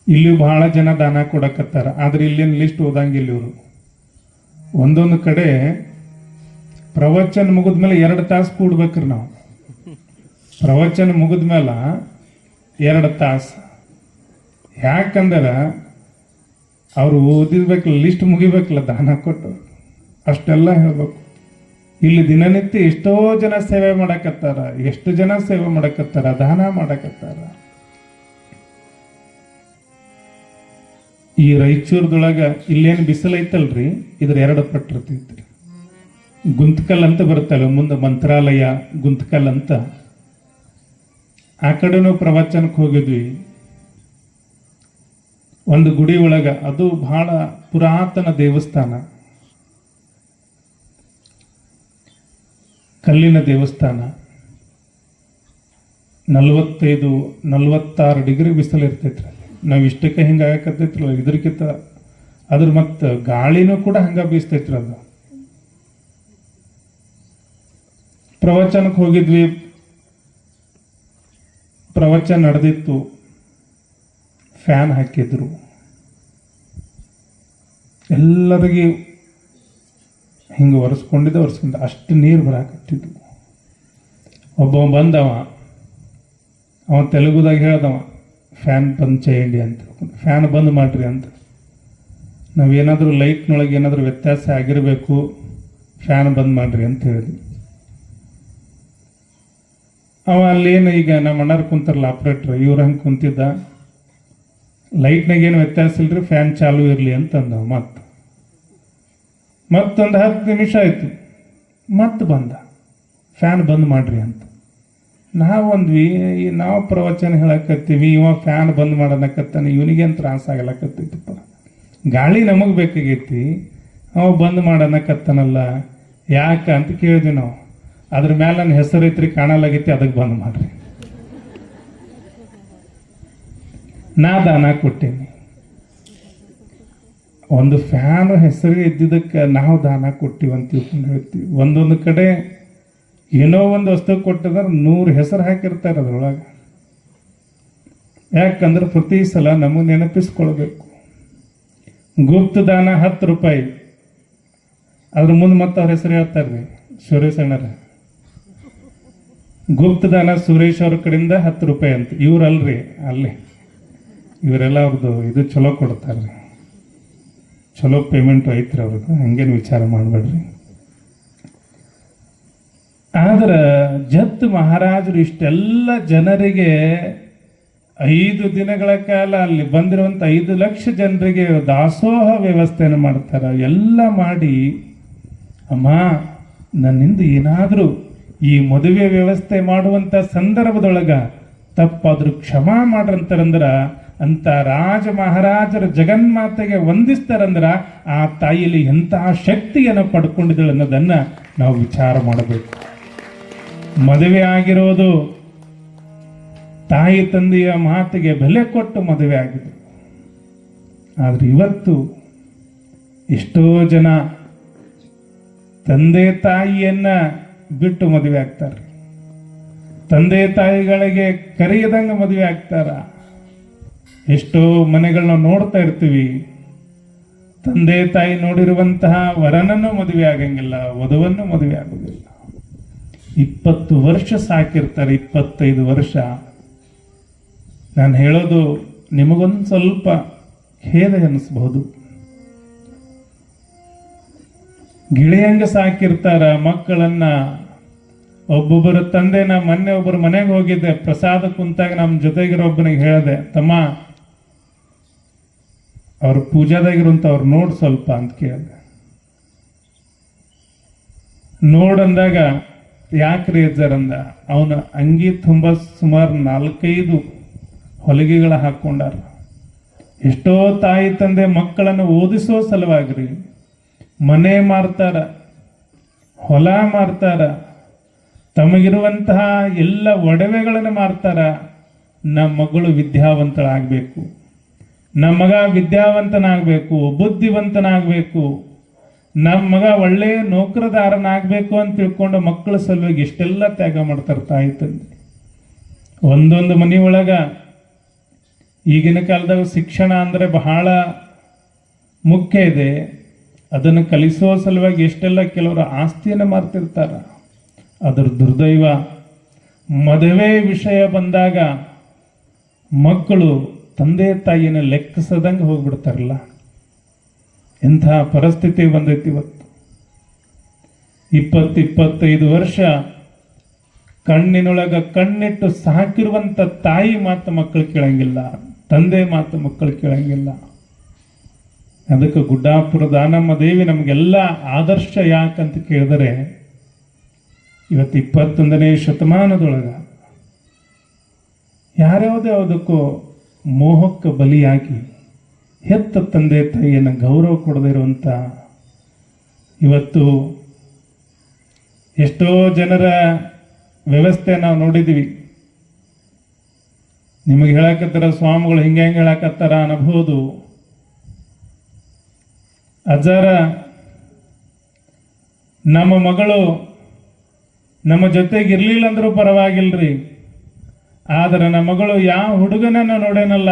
ಇಲ್ಲಿ ಬಹಳ ಜನ ದಾನ ಕೊಡಕತ್ತಾರ, ಆದ್ರೆ ಇಲ್ಲಿನ ಲಿಸ್ಟ್ ಓದಂಗಿಲ್ಲ ಇವರು. ಒಂದೊಂದು ಕಡೆ ಪ್ರವಚನ ಮುಗಿದ್ಮೇಲೆ 2 ತಾಸು ಕೂಡ್ಬೇಕ್ರಿ ನಾವು. ಪ್ರವಚನ ಮುಗಿದ್ಮೇಲೆ 2 ತಾಸು. ಯಾಕಂದ್ರೆ ಅವ್ರು ಓದಿರ್ಬೇಕಲ್ಲ, ಲಿಸ್ಟ್ ಮುಗಿಬೇಕಲ್ಲ ದಾನ ಕೊಟ್ಟು, ಅಷ್ಟೆಲ್ಲ ಹೇಳ್ಬೇಕು. ಇಲ್ಲಿ ದಿನನಿತ್ಯ ಎಷ್ಟೋ ಜನ ಸೇವೆ ಮಾಡಕತ್ತಾರ, ಎಷ್ಟು ಜನ ಸೇವೆ ಮಾಡಕತ್ತಾರ, ದಾನ ಮಾಡಕತ್ತಾರ. ಈ ರಾಯಚೂರ್ದೊಳಗ ಇಲ್ಲೇನು ಬಿಸಿಲೈತಲ್ರಿ, ಇದ್ರ 2 ಪಟ್ಟು ಇರ್ತೈತ್ರಿ. ಗುಂತ್ಕಲ್ ಅಂತ ಬರುತ್ತಲ್ಲ ಮುಂದೆ, ಮಂತ್ರಾಲಯ ಗುಂತ್ಕಲ್ ಅಂತ, ಆ ಕಡೆನೂ ಪ್ರವಚನಕ್ಕೆ ಹೋಗಿದ್ವಿ. ಒಂದು ಗುಡಿ ಒಳಗ, ಅದು ಬಹಳ ಪುರಾತನ ದೇವಸ್ಥಾನ, ಕಲ್ಲಿನ ದೇವಸ್ಥಾನ. 45-46 ಡಿಗ್ರಿ ಬಿಸಿಲು ಇರ್ತೈತ್ರಿ. ನಾವು ಇಷ್ಟಕ್ಕೆ ಹಿಂಗೆ ಆಗಕತ್ತೈತ್ರಲ್ಲ, ಇದ್ರಕ್ಕಿಂತ ಅದ್ರ ಮತ್ತು ಗಾಳಿನೂ ಕೂಡ ಹಂಗ ಬೀಸ್ತೈತ್ರಿ. ಅದು ಪ್ರವಚನಕ್ಕೆ ಹೋಗಿದ್ವಿ, ಪ್ರವಚನ ನಡೆದಿತ್ತು, ಫ್ಯಾನ್ ಹಾಕಿದ್ರು, ಎಲ್ಲರಿಗೆ ಹಿಂಗೆ ಒರೆಸ್ಕೊಂಡು ಅಷ್ಟು ನೀರು ಬರಾಕತ್ತಿದ್ವು. ಒಬ್ಬ ಬಂದವ, ಅವ ತೆಲುಗುದಾಗ ಹೇಳ್ದವ, ಫ್ಯಾನ್ ಬಂದ್ చేయండి ಅಂತ, ಫ್ಯಾನ್ ಬಂದ್ ಮಾಡ್ರಿ ಅಂತ. ನಾವೇನಾದರೂ ಲೈಟ್ನೊಳಗೆ ಏನಾದರೂ ವ್ಯತ್ಯಾಸ ಆಗಿರಬೇಕು, ಫ್ಯಾನ್ ಬಂದ್ ಮಾಡ್ರಿ ಅಂತ ಹೇಳಿದ್ವಿ. ಅವ ಅಲ್ಲೇನು ಈಗ ನಮ್ಮ ಅಣ್ಣಾರು ಕುಂತಾರಲ್ಲ ಆಪ್ರೇಟ್ರ್, ಇವ್ರು ಹಂಗೆ ಕುಂತಿದ್ದ, ಲೈಟ್ನಾಗ ಏನು ವ್ಯತ್ಯಾಸ ಇಲ್ರಿ, ಫ್ಯಾನ್ ಚಾಲು ಇರಲಿ ಅಂತಂದವ. ಮತ್ತೊಂದು 10 ನಿಮಿಷ ಆಯಿತು, ಮತ್ತೆ ಬಂದ, ಫ್ಯಾನ್ ಬಂದ್ ಮಾಡ್ರಿ ಅಂತ. ನಾವು ಪ್ರವಚನ ಹೇಳಕತ್ತೀವಿ, ಇವ ಫ್ಯಾನ್ ಬಂದ್ ಮಾಡನಕತ್ತಾನೆ, ಇವನಿಗೇನು ತ್ರಾಸ ಆಗಲಕತ್ತೈತಪ್ಪ, ಗಾಳಿ ನಮಗೆ ಬೇಕಾಗೈತಿ, ಅವ ಬಂದ್ ಮಾಡನಕತ್ತಾನಲ್ಲ ಯಾಕೆ ಅಂತ ಕೇಳಿದ್ವಿ ನಾವು. ಅದ್ರ ಮೇಲೆ ನನ್ನ ಹೆಸರು ಐತ್ರಿ, ಕಾಣಲಾಗೈತಿ, ಅದಕ್ಕೆ ಬಂದ್ ಮಾಡ್ರಿ. ನಾ ದಾನ ಕೊಟ್ಟೇನಿ, ಒಂದು ಫ್ಯಾನ್ ಹೆಸರು ಇದ್ದಿದ್ದಕ್ಕೆ ನಾವು ದಾನ ಕೊಟ್ಟಿವಿ ಅಂತ ತಿಳ್ಕೊಂಡು ಹೇಳ್ತೀವಿ. ಒಂದೊಂದು ಕಡೆ ಏನೋ ಒಂದು ವಸ್ತು ಕೊಟ್ಟಿದ್ರೆ 100 ಹೆಸರು ಹಾಕಿರ್ತಾರೆ ಅದ್ರೊಳಗೆ. ಯಾಕಂದ್ರೆ ಪ್ರತಿ ಸಲ ನಮಗೆ ನೆನಪಿಸ್ಕೊಳ್ಬೇಕು. ಗುಪ್ತ ದಾನ 10 ರೂಪಾಯಿ, ಅದ್ರ ಮುಂದೆ ಮತ್ತೆ ಅವ್ರ ಹೆಸರು ಹೇಳ್ತಾರ್ರಿ, ಸುರೇಶ್ ಅಣ್ಣರ. ಗುಪ್ತ ದಾನ ಸುರೇಶ್ ಅವ್ರ ಕಡೆಯಿಂದ 10 ರೂಪಾಯಿ ಅಂತ. ಇವ್ರಲ್ರಿ, ಅಲ್ಲಿ ಇವರೆಲ್ಲ ಅವ್ರದ್ದು ಇದು ಚಲೋ ಕೊಡ್ತಾರ್ರಿ, ಚಲೋ ಪೇಮೆಂಟ್ ಐತ್ರಿ ಅವ್ರದ್ದು, ಹಂಗೇನು ವಿಚಾರ ಮಾಡಬೇಡ್ರಿ. ಆದ್ರೆ ಜತ್ ಮಹಾರಾಜರು ಇಷ್ಟೆಲ್ಲ ಜನರಿಗೆ 5 ದಿನಗಳ ಕಾಲ ಅಲ್ಲಿ ಬಂದಿರುವಂಥ 5 ಲಕ್ಷ ಜನರಿಗೆ ದಾಸೋಹ ವ್ಯವಸ್ಥೆಯನ್ನು ಮಾಡ್ತಾರೆ. ಎಲ್ಲ ಮಾಡಿ, ಅಮ್ಮ ನನ್ನಿಂದ ಏನಾದರೂ ಈ ಮದುವೆ ವ್ಯವಸ್ಥೆ ಮಾಡುವಂಥ ಸಂದರ್ಭದೊಳಗ ತಪ್ಪಾದ್ರೂ ಕ್ಷಮಾ ಮಾಡ್ರಂತಾರಂದ್ರ, ಅಂತ ರಾಜ ಮಹಾರಾಜರ ಜಗನ್ಮಾತೆಗೆ ವಂದಿಸ್ತಾರಂದ್ರ ಆ ತಾಯಿಯಲ್ಲಿ ಎಂತಹ ಶಕ್ತಿಯನ್ನು ಪಡ್ಕೊಂಡಿದ್ದಳು ಅನ್ನೋದನ್ನ ನಾವು ವಿಚಾರ ಮಾಡಬೇಕು. ಮದುವೆ ಆಗಿರೋದು ತಾಯಿ ತಂದೆಯ ಮಾತಿಗೆ ಬೆಲೆ ಕೊಟ್ಟು ಮದುವೆ ಆಗಿದೆ. ಆದ್ರೆ ಇವತ್ತು ಎಷ್ಟೋ ಜನ ತಂದೆ ತಾಯಿಯನ್ನ ಬಿಟ್ಟು ಮದುವೆ ಆಗ್ತಾರೆ, ತಂದೆ ತಾಯಿಗಳಿಗೆ ಕರೆಯದಂಗ ಮದುವೆ ಆಗ್ತಾರ. ಎಷ್ಟೋ ಮನೆಗಳನ್ನ ನೋಡ್ತಾ ಇರ್ತೀವಿ, ತಂದೆ ತಾಯಿ ನೋಡಿರುವಂತಹ ವರನನ್ನು ಮದುವೆ ಆಗಂಗಿಲ್ಲ, ವಧುವನ್ನು ಮದುವೆ ಆಗೋದಿಲ್ಲ. 20 ವರ್ಷ ಸಾಕಿರ್ತಾರೆ, 25 ವರ್ಷ. ನಾನು ಹೇಳೋದು ನಿಮಗೊಂದು ಸ್ವಲ್ಪ ಖೇದ ಅನಿಸ್ಬಹುದು. ಗಿಳಿಯಂಗ ಸಾಕಿರ್ತಾರ ಮಕ್ಕಳನ್ನ. ಒಬ್ಬೊಬ್ಬರ ತಂದೆನ ಮೊನ್ನೆ ಒಬ್ಬರ ಮನೆಗೆ ಹೋಗಿದ್ದೆ, ಪ್ರಸಾದ ಕುಂತಾಗ ನಮ್ಮ ಜೊತೆಗಿರೋಬ್ಬನಿಗೆ ಹೇಳಿದೆ, ತಮ್ಮ ಅವ್ರ ಪೂಜಾದಾಗಿರುವಂತ ಅವ್ರು ನೋಡ್ ಸ್ವಲ್ಪ ಅಂತ ಕೇಳಿದೆ. ನೋಡಂದಾಗ ಯಾಕ್ರಿ ಅಜ್ಜರಂದ, ಅವನ ಅಂಗಿ ತುಂಬ ಸುಮಾರು 4-5 ಹೊಲಿಗೆಗಳ ಹಾಕೊಂಡಾರ. ಎಷ್ಟೋ ತಾಯಿ ತಂದೆ ಮಕ್ಕಳನ್ನು ಓದಿಸೋ ಸಲುವಾಗಿ ಮನೆ ಮಾರ್ತಾರ, ಹೊಲ ಮಾರ್ತಾರ, ತಮಗಿರುವಂತಹ ಎಲ್ಲ ಒಡವೆಗಳನ್ನು ಮಾರ್ತಾರ. ನಮ್ಮ ಮಗಳು ವಿದ್ಯಾವಂತಳಾಗಬೇಕು, ನಮ್ಮ ಮಗ ವಿದ್ಯಾವಂತನಾಗಬೇಕು, ಬುದ್ಧಿವಂತನಾಗಬೇಕು, ನಮ್ಮ ಮಗ ಒಳ್ಳೆಯ ನೌಕರದಾರನಾಗಬೇಕು ಅಂತ ತಿಳ್ಕೊಂಡು ಮಕ್ಕಳ ಸಲುವಾಗಿ ಇಷ್ಟೆಲ್ಲ ತ್ಯಾಗ ಮಾಡ್ತಾರೆ ತಾಯಿ ತಂದೆ. ಒಂದೊಂದು ಮನೆಯೊಳಗ ಈಗಿನ ಕಾಲದಾಗ ಶಿಕ್ಷಣ ಅಂದರೆ ಬಹಳ ಮುಖ್ಯ ಇದೆ. ಅದನ್ನು ಕಲಿಸೋ ಸಲುವಾಗಿ ಎಷ್ಟೆಲ್ಲ ಕೆಲವರು ಆಸ್ತಿಯನ್ನು ಮಾರ್ತಿರ್ತಾರ. ಅದರ ದುರ್ದೈವ, ಮದುವೆ ವಿಷಯ ಬಂದಾಗ ಮಕ್ಕಳು ತಂದೆ ತಾಯಿಯನ್ನು ಲೆಕ್ಕಿಸದಂಗೆ ಹೋಗ್ಬಿಡ್ತಾರಲ್ಲ. ಎಂಥ ಪರಿಸ್ಥಿತಿ ಬಂದೈತಿ ಇವತ್ತು. 20-25 ವರ್ಷ ಕಣ್ಣಿನೊಳಗ ಕಣ್ಣಿಟ್ಟು ಸಾಕಿರುವಂಥ ತಾಯಿ ಮಾತು ಮಕ್ಕಳು ಕೇಳಂಗಿಲ್ಲ, ತಂದೆ ಮಾತು ಮಕ್ಕಳು ಕೇಳಂಗಿಲ್ಲ. ಅದಕ್ಕೆ ಗುಡ್ಡಾಪುರ ದಾನಮ್ಮ ದೇವಿ ನಮಗೆಲ್ಲ ಆದರ್ಶ ಯಾಕಂತ ಕೇಳಿದರೆ, ಇವತ್ತು 21ನೇ ಶತಮಾನದೊಳಗ ಯಾರ್ಯಾವುದಕ್ಕೂ ಮೋಹಕ್ಕೆ ಬಲಿಯಾಗಿ ಹೆತ್ತ ತಂದೆ ತಾಯಿಯನ್ನು ಗೌರವ ಕೊಡದೇ ಇರುವಂಥ ಇವತ್ತು ಎಷ್ಟೋ ಜನರ ವ್ಯವಸ್ಥೆ ನಾವು ನೋಡಿದ್ವಿ. ನಿಮಗೆ ಹೇಳಕತ್ತಾರ ಸ್ವಾಮಿಗಳು ಹಿಂಗೆ ಹೆಂಗೆ ಹೇಳಕತ್ತಾರ ಅನ್ನಬಹುದು. ಅಜ್ಜಾರ, ನಮ್ಮ ಮಗಳು ನಮ್ಮ ಜೊತೆಗೆ ಇರ್ಲಿಲ್ಲ ಅಂದ್ರೂ ಪರವಾಗಿಲ್ರಿ, ಆದರೆ ನಮ್ಮ ಮಗಳು ಯಾವ ಹುಡುಗನನ್ನ ನೋಡೇನಲ್ಲ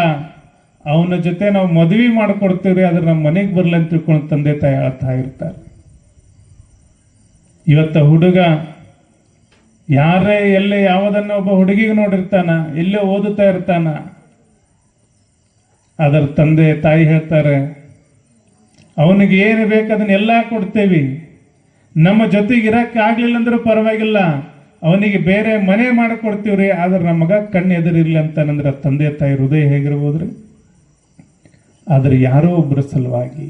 ಅವನ ಜೊತೆ ನಾವು ಮದುವೆ ಮಾಡಿಕೊಡ್ತೀವಿ, ಆದ್ರೆ ನಮ್ಮ ಮನೆಗೆ ಬರಲಿ ಅಂತ ತಿಳ್ಕೊಂಡು ತಂದೆ ತಾಯಿ ಹೇಳ್ತಾ ಇರ್ತಾರೆ. ಇವತ್ತ ಹುಡುಗ ಯಾರೇ ಎಲ್ಲೇ ಯಾವುದನ್ನ ಒಬ್ಬ ಹುಡುಗಿಗೆ ನೋಡಿರ್ತಾನ, ಎಲ್ಲೇ ಓದುತ್ತಾ ಇರ್ತಾನ, ಅದರ ತಂದೆ ತಾಯಿ ಹೇಳ್ತಾರೆ ಅವನಿಗೆ ಏನು ಬೇಕು ಅದನ್ನೆಲ್ಲ ಕೊಡ್ತೇವಿ, ನಮ್ಮ ಜೊತೆಗೆ ಇರಕ್ಕೆ ಆಗ್ಲಿಲ್ಲ ಅಂದ್ರೂ ಪರವಾಗಿಲ್ಲ, ಅವನಿಗೆ ಬೇರೆ ಮನೆ ಮಾಡಿಕೊಡ್ತೀವ್ರಿ, ಆದ್ರೆ ನಮ್ಮ ಮಗ ಕಣ್ಣು ಎದುರಿರ್ಲಿ ಅಂತಾನಂದ್ರೆ ತಂದೆ ತಾಯಿ ಹೃದಯ ಹೇಗಿರ್ಬೋದ್ರಿ? ಆದರೆ ಯಾರೋ ಒಬ್ಬರ ಸಲುವಾಗಿ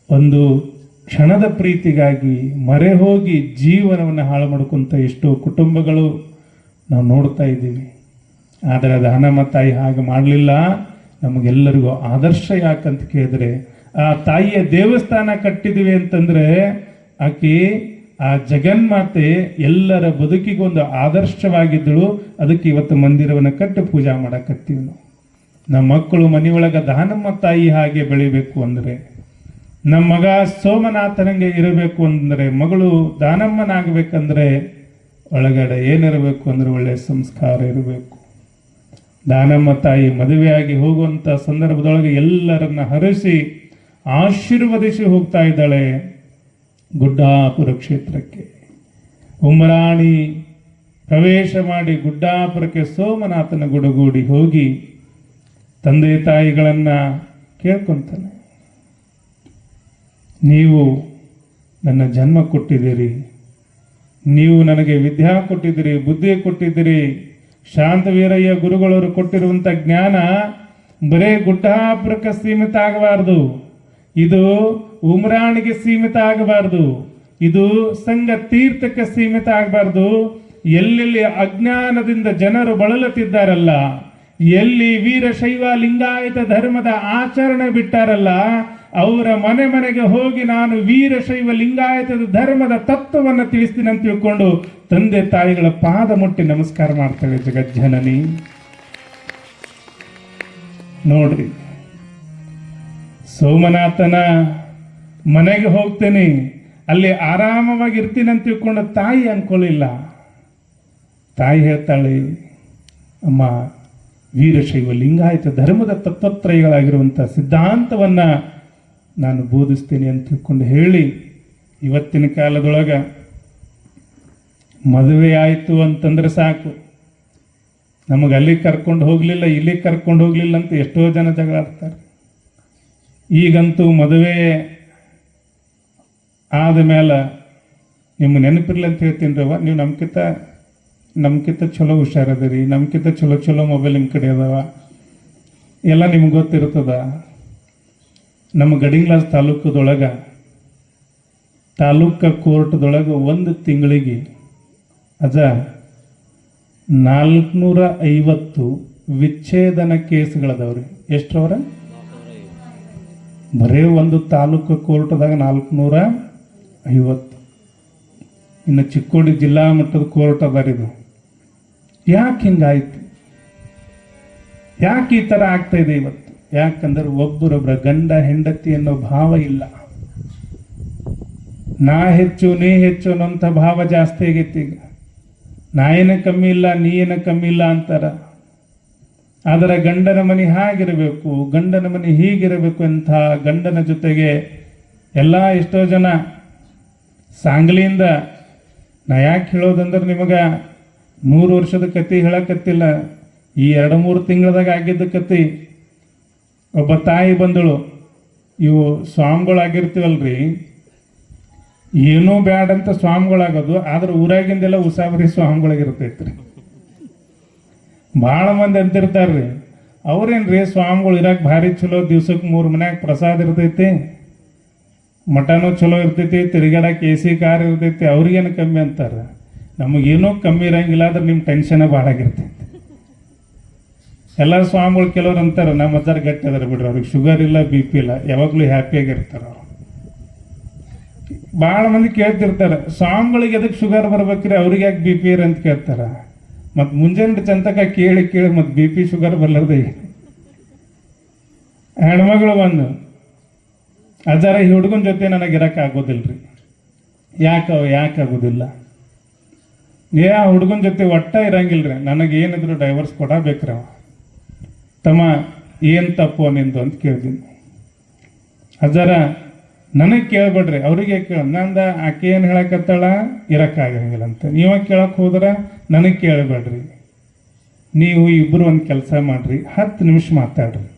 ಒಂದು ಕ್ಷಣದ ಪ್ರೀತಿಗಾಗಿ ಮರೆ ಹೋಗಿ ಜೀವನವನ್ನು ಹಾಳು ಮಾಡ್ಕೊಂತ ಎಷ್ಟೋ ಕುಟುಂಬಗಳು ನಾವು ನೋಡ್ತಾ ಇದ್ದೀವಿ. ಆದರೆ ಅದು ಹನುಮ ತಾಯಿ ಹಾಗೆ ಮಾಡಲಿಲ್ಲ. ನಮಗೆಲ್ಲರಿಗೂ ಆದರ್ಶ ಯಾಕಂತ ಕೇಳಿದ್ರೆ, ಆ ತಾಯಿಯ ದೇವಸ್ಥಾನ ಕಟ್ಟಿದ್ವಿ ಅಂತಂದ್ರೆ ಆಕೆ ಆ ಜಗನ್ಮಾತೆ ಎಲ್ಲರ ಬದುಕಿಗೊಂದು ಆದರ್ಶವಾಗಿದ್ದಳು. ಅದಕ್ಕೆ ಇವತ್ತು ಮಂದಿರವನ್ನು ಕಟ್ಟಿ ಪೂಜಾ ಮಾಡಕತ್ತೀವಿ ನಾವು. ನಮ್ಮ ಮಕ್ಕಳು ಮನೆಯೊಳಗೆ ದಾನಮ್ಮ ತಾಯಿ ಹಾಗೆ ಬೆಳಿಬೇಕು ಅಂದರೆ, ನಮ್ಮ ಮಗ ಸೋಮನಾಥನಂಗೆ ಇರಬೇಕು ಅಂದರೆ, ಮಗಳು ದಾನಮ್ಮನಾಗಬೇಕಂದ್ರೆ ಒಳಗಡೆ ಏನಿರಬೇಕು ಅಂದರೆ ಒಳ್ಳೆಯ ಸಂಸ್ಕಾರ ಇರಬೇಕು. ದಾನಮ್ಮ ತಾಯಿ ಮದುವೆಯಾಗಿ ಹೋಗುವಂಥ ಸಂದರ್ಭದೊಳಗೆ ಎಲ್ಲರನ್ನ ಹರಿಸಿ ಆಶೀರ್ವದಿಸಿ ಹೋಗ್ತಾ ಇದ್ದಾಳೆ ಗುಡ್ಡಾಪುರ ಕ್ಷೇತ್ರಕ್ಕೆ. ಉಮರಾಣಿ ಪ್ರವೇಶ ಮಾಡಿ ಗುಡ್ಡಾಪುರಕ್ಕೆ ಸೋಮನಾಥನ ಗುಡಗೂಡಿ ಹೋಗಿ ತಂದೆ ತಾಯಿಗಳನ್ನು ಕೇಳ್ಕೊಂತಾನೆ, ನೀವು ನನ್ನ ಜನ್ಮ ಕೊಟ್ಟಿದ್ದೀರಿ, ನೀವು ನನಗೆ ವಿದ್ಯಾ ಕೊಟ್ಟಿದ್ದೀರಿ, ಬುದ್ಧಿ ಕೊಟ್ಟಿದ್ದೀರಿ. ಶಾಂತವೀರಯ್ಯ ಗುರುಗಳವರು ಕೊಟ್ಟಿರುವಂಥ ಜ್ಞಾನ ಬರೇ ಗುಡ್ಡಾಪುರಕ್ಕೆ ಸೀಮಿತ ಆಗಬಾರ್ದು, ಇದು ಉಮರಾಣಿಗೆ ಸೀಮಿತ ಆಗಬಾರ್ದು, ಇದು ಸಂಘ ತೀರ್ಥಕ್ಕೆ ಸೀಮಿತ ಆಗಬಾರ್ದು. ಎಲ್ಲೆಲ್ಲಿ ಅಜ್ಞಾನದಿಂದ ಜನರು ಬಳಲುತ್ತಿದ್ದಾರಲ್ಲ, ಎಲ್ಲಿ ವೀರಶೈವ ಲಿಂಗಾಯತ ಧರ್ಮದ ಆಚರಣೆ ಬಿಟ್ಟಾರಲ್ಲ, ಅವರ ಮನೆ ಮನೆಗೆ ಹೋಗಿ ನಾನು ವೀರಶೈವ ಲಿಂಗಾಯತದ ಧರ್ಮದ ತತ್ವವನ್ನು ತಿಳಿಸ್ತೀನಿ ಅಂತ ತಿಳ್ಕೊಂಡು ತಂದೆ ತಾಯಿಗಳ ಪಾದ ಮುಟ್ಟಿ ನಮಸ್ಕಾರ ಮಾಡ್ತೇವೆ. ಜಗಜ್ಜನನಿ ನೋಡ್ರಿ, ಸೋಮನಾಥನ ಮನೆಗೆ ಹೋಗ್ತೇನೆ, ಅಲ್ಲಿ ಆರಾಮವಾಗಿ ಇರ್ತೀನಿ ಅಂತ ತಿಳ್ಕೊಂಡು ತಾಯಿ ಅನ್ಕೊಳ್ಳಿಲ್ಲ. ತಾಯಿ ಹೇಳ್ತಾಳೆ, ಅಮ್ಮ ವೀರಶೈವ ಲಿಂಗಾಯತ ಧರ್ಮದ ತತ್ವತ್ರಯಗಳಾಗಿರುವಂಥ ಸಿದ್ಧಾಂತವನ್ನು ನಾನು ಬೋಧಿಸ್ತೀನಿ ಅಂತ ತಿಳ್ಕೊಂಡು ಹೇಳಿ, ಇವತ್ತಿನ ಕಾಲದೊಳಗೆ ಮದುವೆ ಆಯಿತು ಅಂತಂದ್ರೆ ಸಾಕು, ನಮಗೆ ಅಲ್ಲಿ ಕರ್ಕೊಂಡು ಹೋಗಲಿಲ್ಲ, ಇಲ್ಲಿ ಕರ್ಕೊಂಡು ಹೋಗಲಿಲ್ಲ ಅಂತ ಎಷ್ಟೋ ಜನ ಜಗಳಾಡ್ತಾರೆ. ಈಗಂತೂ ಮದುವೆ ಆದ ಮೇಲೆ ನಿಮ್ಮ ನೆನಪಿರ್ಲಿ ಅಂತ ಹೇಳ್ತೀನಿ ರವ, ನೀವು ನಮ್ಕಿಂತ ಚಲೋ ಹುಷಾರದಿರಿ, ನಮ್ಕಿಂತ ಚಲೋ ಮೊಬೈಲ್ ನಿಮ್ಮ ಕಡೆ ಅದಾವ, ಎಲ್ಲ ನಿಮ್ಗೆ ಗೊತ್ತಿರ್ತದ. ನಮ್ಮ ಗಡಿಂಗ್ಲಾಸ್ ತಾಲೂಕದೊಳಗೆ ತಾಲೂಕ ಕೋರ್ಟ್ದೊಳಗೆ ಒಂದು ತಿಂಗಳಿಗೆ ಅಜ್ಜ 450 ವಿಚ್ಛೇದನ ಕೇಸ್ಗಳದವ್ರಿ. ಎಷ್ಟರವ್ರ? ಬರೇ ಒಂದು ತಾಲೂಕು ಕೋರ್ಟ್ದಾಗ 450. ಇನ್ನು ಚಿಕ್ಕೋಡಿ ಜಿಲ್ಲಾ ಮಟ್ಟದ ಕೋರ್ಟ್ ಅದಾರಿದು. ಯಾಕೆ ಹಿಂಗಾಯ್ತು? ಯಾಕೆ ಈ ಥರ ಆಗ್ತಾ ಇದೆ ಇವತ್ತು? ಯಾಕಂದ್ರೆ ಒಬ್ಬರೊಬ್ಬರ ಗಂಡ ಹೆಂಡತಿ ಅನ್ನೋ ಭಾವ ಇಲ್ಲ. ನಾ ಹೆಚ್ಚು ನೀ ಹೆಚ್ಚು ಅನ್ನೋಂಥ ಭಾವ ಜಾಸ್ತಿ ಆಗೈತಿ. ಈಗ ನಾ ಏನ ಕಮ್ಮಿ ಇಲ್ಲ, ನೀ ಏನ ಕಮ್ಮಿ ಇಲ್ಲ ಅಂತಾರ. ಆದರೆ ಗಂಡನ ಮನೆ ಹಾಗಿರಬೇಕು, ಗಂಡನ ಮನೆ ಹೀಗಿರಬೇಕು ಅಂತ ಗಂಡನ ಜೊತೆಗೆ ಎಷ್ಟೋ ಜನ ಸಾಂಗ್ಲಿಯಿಂದ, ನಾ ಯಾಕೆ ಹೇಳೋದಂದ್ರೆ ನಿಮಗೆ 100 ವರ್ಷದ ಕತೆ ಹೇಳಕತ್ತಿಲ್ಲ, ಈ 2-3 ತಿಂಗಳದಾಗ ಆಗಿದ್ದ ಕತೆ. ಒಬ್ಬ ತಾಯಿ ಬಂದಳು, ಇವು ಸ್ವಾಮಿಗಳಾಗಿರ್ತೀವಲ್ರಿ, ಏನೂ ಬ್ಯಾಡ ಅಂತ ಸ್ವಾಮಿಗಳಾಗೋದು, ಆದ್ರೆ ಊರಾಗಿಂದೆಲ್ಲ ಉಸಾಬರಿ ಸ್ವಾಮಿಗಳಾಗಿರ್ತೈತ್ರಿ. ಭಾಳ ಮಂದಿ ಅಂತಿರ್ತಾರ್ರಿ, ಅವ್ರೇನ್ರಿ ಸ್ವಾಮಿಗಳು ಇರಾಕ್ ಭಾರಿ ಚಲೋ, ದಿವ್ಸಕ್ಕೆ 3 ಮನ್ಯಾಗ ಪ್ರಸಾದ ಇರ್ತೈತಿ, ಮಟನೂ ಚಲೋ ಇರ್ತೈತಿ, ತಿರುಗಾಡಕ್ಕೆ AC ಕಾರ್ ಇರ್ತೈತಿ, ಅವ್ರಿಗೇನು ಕಮ್ಮಿ ಅಂತಾರ. ನಮಗೇನೂ ಕಮ್ಮಿ ಇರಂಗಿಲ್ಲ, ಆದ್ರೆ ನಿಮ್ಮ ಟೆನ್ಷನ್ ಭಾಳ ಆಗಿರ್ತೈತಿ. ಎಲ್ಲ ಸ್ವಾಮಿಗಳು ಕೆಲವ್ರು ಅಂತಾರೆ, ನಮ್ಮ ಅಜ್ಜಾರು ಗಟ್ಟಿ ಅದಾರ ಬಿಡ್ರಿ, ಅವ್ರಿಗೆ ಶುಗರ್ ಇಲ್ಲ, BP ಇಲ್ಲ, ಯಾವಾಗಲೂ ಹ್ಯಾಪಿಯಾಗಿರ್ತಾರ. ಅವ್ರು ಭಾಳ ಮಂದಿ ಕೇಳ್ತಿರ್ತಾರೆ, ಸ್ವಾಮಿಗಳಿಗೆ ಎದಕ್ಕೆ ಶುಗರ್ ಬರ್ಬೇಕ್ರಿ, ಅವ್ರಿಗೆ ಯಾಕೆ BP ಇರ ಅಂತ ಕೇಳ್ತಾರ. ಮತ್ತು ಮುಂಜಾನೆ ಚಂತಕ ಕೇಳಿ ಮತ್ತು BP ಶುಗರ್ ಬರ್ಲಾರ್ದೆ ಹೆಣ್ಮಗಳು ಬಂದು, ಅಜ್ಜಾರ ಈ ಹುಡುಗನ ಜೊತೆ ನನಗೆ ಇರಕ್ಕೆ ಆಗೋದಿಲ್ರಿ. ಯಾಕೆ ಆಗೋದಿಲ್ಲ? ಆ ಹುಡುಗನ ಜೊತೆ ಒಟ್ಟ ಇರಂಗಿಲ್ರಿ, ನನಗೆ ಏನಿದ್ರು ಡೈವರ್ಸ್ ಕೊಡಬೇಕ್ರಿ. ಅವ ತಮ್ಮ ಏನು ತಪ್ಪು ನಿಂದು ಅಂತ ಕೇಳ್ತೀನಿ. ಅಜ್ಜಾರ ನನಗೆ ಕೇಳ್ಬೇಡ್ರಿ, ಅವ್ರಿಗೆ ಕೇಳ, ನಂದ ಆಕೆ ಏನು ಹೇಳಕತ್ತಾಳ, ಇರಕ್ಕಾಗಂಗಿಲ್ಲ ಅಂತ. ನೀವ ಕೇಳಕ್ಕೆ ಹೋದ್ರೆ ನನಗೆ ಕೇಳಬೇಡ್ರಿ, ನೀವು ಇಬ್ಬರು ಒಂದು ಕೆಲಸ ಮಾಡ್ರಿ, 10 ನಿಮಿಷ ಮಾತಾಡ್ರಿ.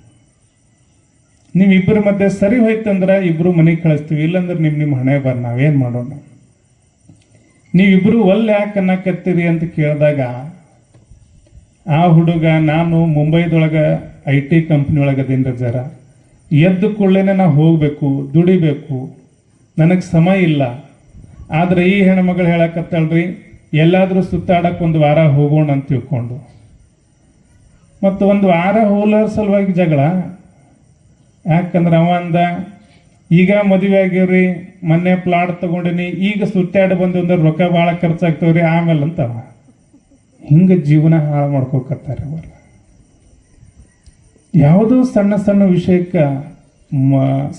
ನಿಮ್ಮಿಬ್ಬರ ಮಧ್ಯೆ ಸರಿ ಹೋಯ್ತಂದ್ರೆ ಇಬ್ಬರು ಮನೆಗೆ ಕಳಿಸ್ತೀವಿ, ಇಲ್ಲಾಂದ್ರೆ ನಿಮ್ಮ ಹಣೆ ಬರ, ನಾವೇನು ಮಾಡೋಣ. ನೀವಿಬ್ಬರು ಒಲ್ಲೆ ಯಾಕೆ ಅನ್ನಕತ್ತೀರಿ ಅಂತ ಕೇಳಿದಾಗ ಆ ಹುಡುಗ, ನಾನು ಮುಂಬೈದೊಳಗೆ IT ಕಂಪ್ನಿ ಒಳಗದಿಂದ ಜರ ಎದ್ದು ಕೂಡಲೇ ನಾವು ಹೋಗಬೇಕು, ದುಡಿಬೇಕು, ನನಗೆ ಸಮಯ ಇಲ್ಲ. ಆದರೆ ಈ ಹೆಣ್ಮಗಳು ಹೇಳಕತ್ತಳ್ರಿ, ಎಲ್ಲಾದರೂ ಸುತ್ತಾಡಕ್ಕೆ 1 ವಾರ ಹೋಗೋಣ ಅಂತ ತಿಳ್ಕೊಂಡು, ಮತ್ತು 1 ವಾರ ಹೋಲರ ಸಲುವಾಗಿ ಜಗಳ. ಯಾಕಂದ್ರೆ ಅವ ಅಂದ, ಈಗ ಮದುವೆ ಆಗಿವ್ರಿ, ಮೊನ್ನೆ ಪ್ಲಾಟ್ ತಗೊಂಡಿನಿ, ಈಗ ಸುತ್ತಾಡಿ ಬಂದು ಅಂದ್ರೆ ರೊಕ್ಕ ಭಾಳ ಖರ್ಚಾಗ್ತವ್ರಿ ಆಮೇಲೆ ಅಂತ. ಹಿಂಗೆ ಜೀವನ ಹಾಳು ಮಾಡ್ಕೋಕತ್ತಾರೆ ಅವರು. ಯಾವುದೋ ಸಣ್ಣ ಸಣ್ಣ ವಿಷಯಕ್ಕೆ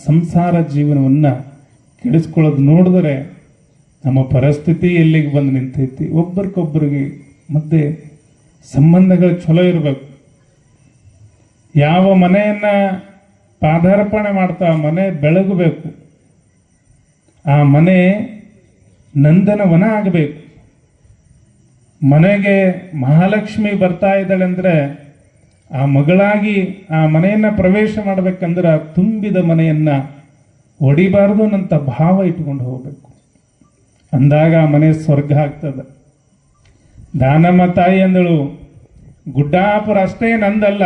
ಸಂಸಾರ ಜೀವನವನ್ನು ಕೆಡಿಸ್ಕೊಳ್ಳೋದು ನೋಡಿದ್ರೆ ನಮ್ಮ ಪರಿಸ್ಥಿತಿ ಎಲ್ಲಿಗೆ ಬಂದು ನಿಂತೈತಿ. ಒಬ್ಬರಿಗೊಬ್ಬರಿಗೆ ಮಧ್ಯೆ ಸಂಬಂಧಗಳು ಚಲೋ ಇರಬೇಕು. ಯಾವ ಮನೆಯನ್ನು ಪಾದಾರ್ಪಣೆ ಮಾಡ್ತಾ ಮನೆ ಬೆಳಗಬೇಕು, ಆ ಮನೆ ನಂದನವನ ಆಗಬೇಕು. ಮನೆಗೆ ಮಹಾಲಕ್ಷ್ಮಿ ಬರ್ತಾ ಇದ್ದಾಳೆ ಅಂದರೆ ಆ ಮಗಳಾಗಿ ಆ ಮನೆಯನ್ನು ಪ್ರವೇಶ ಮಾಡಬೇಕಂದ್ರೆ ತುಂಬಿದ ಮನೆಯನ್ನು ಒಡಿಬಾರ್ದು ಅನ್ನಂಥ ಭಾವ ಇಟ್ಕೊಂಡು ಹೋಗಬೇಕು. ಅಂದಾಗ ಆ ಮನೆ ಸ್ವರ್ಗ ಆಗ್ತದೆ. ದಾನಮ್ಮ ತಾಯಿ ಅಂದಳು, ಗುಡ್ಡಾಪುರ ಅಷ್ಟೇ ನಂದಲ್ಲ,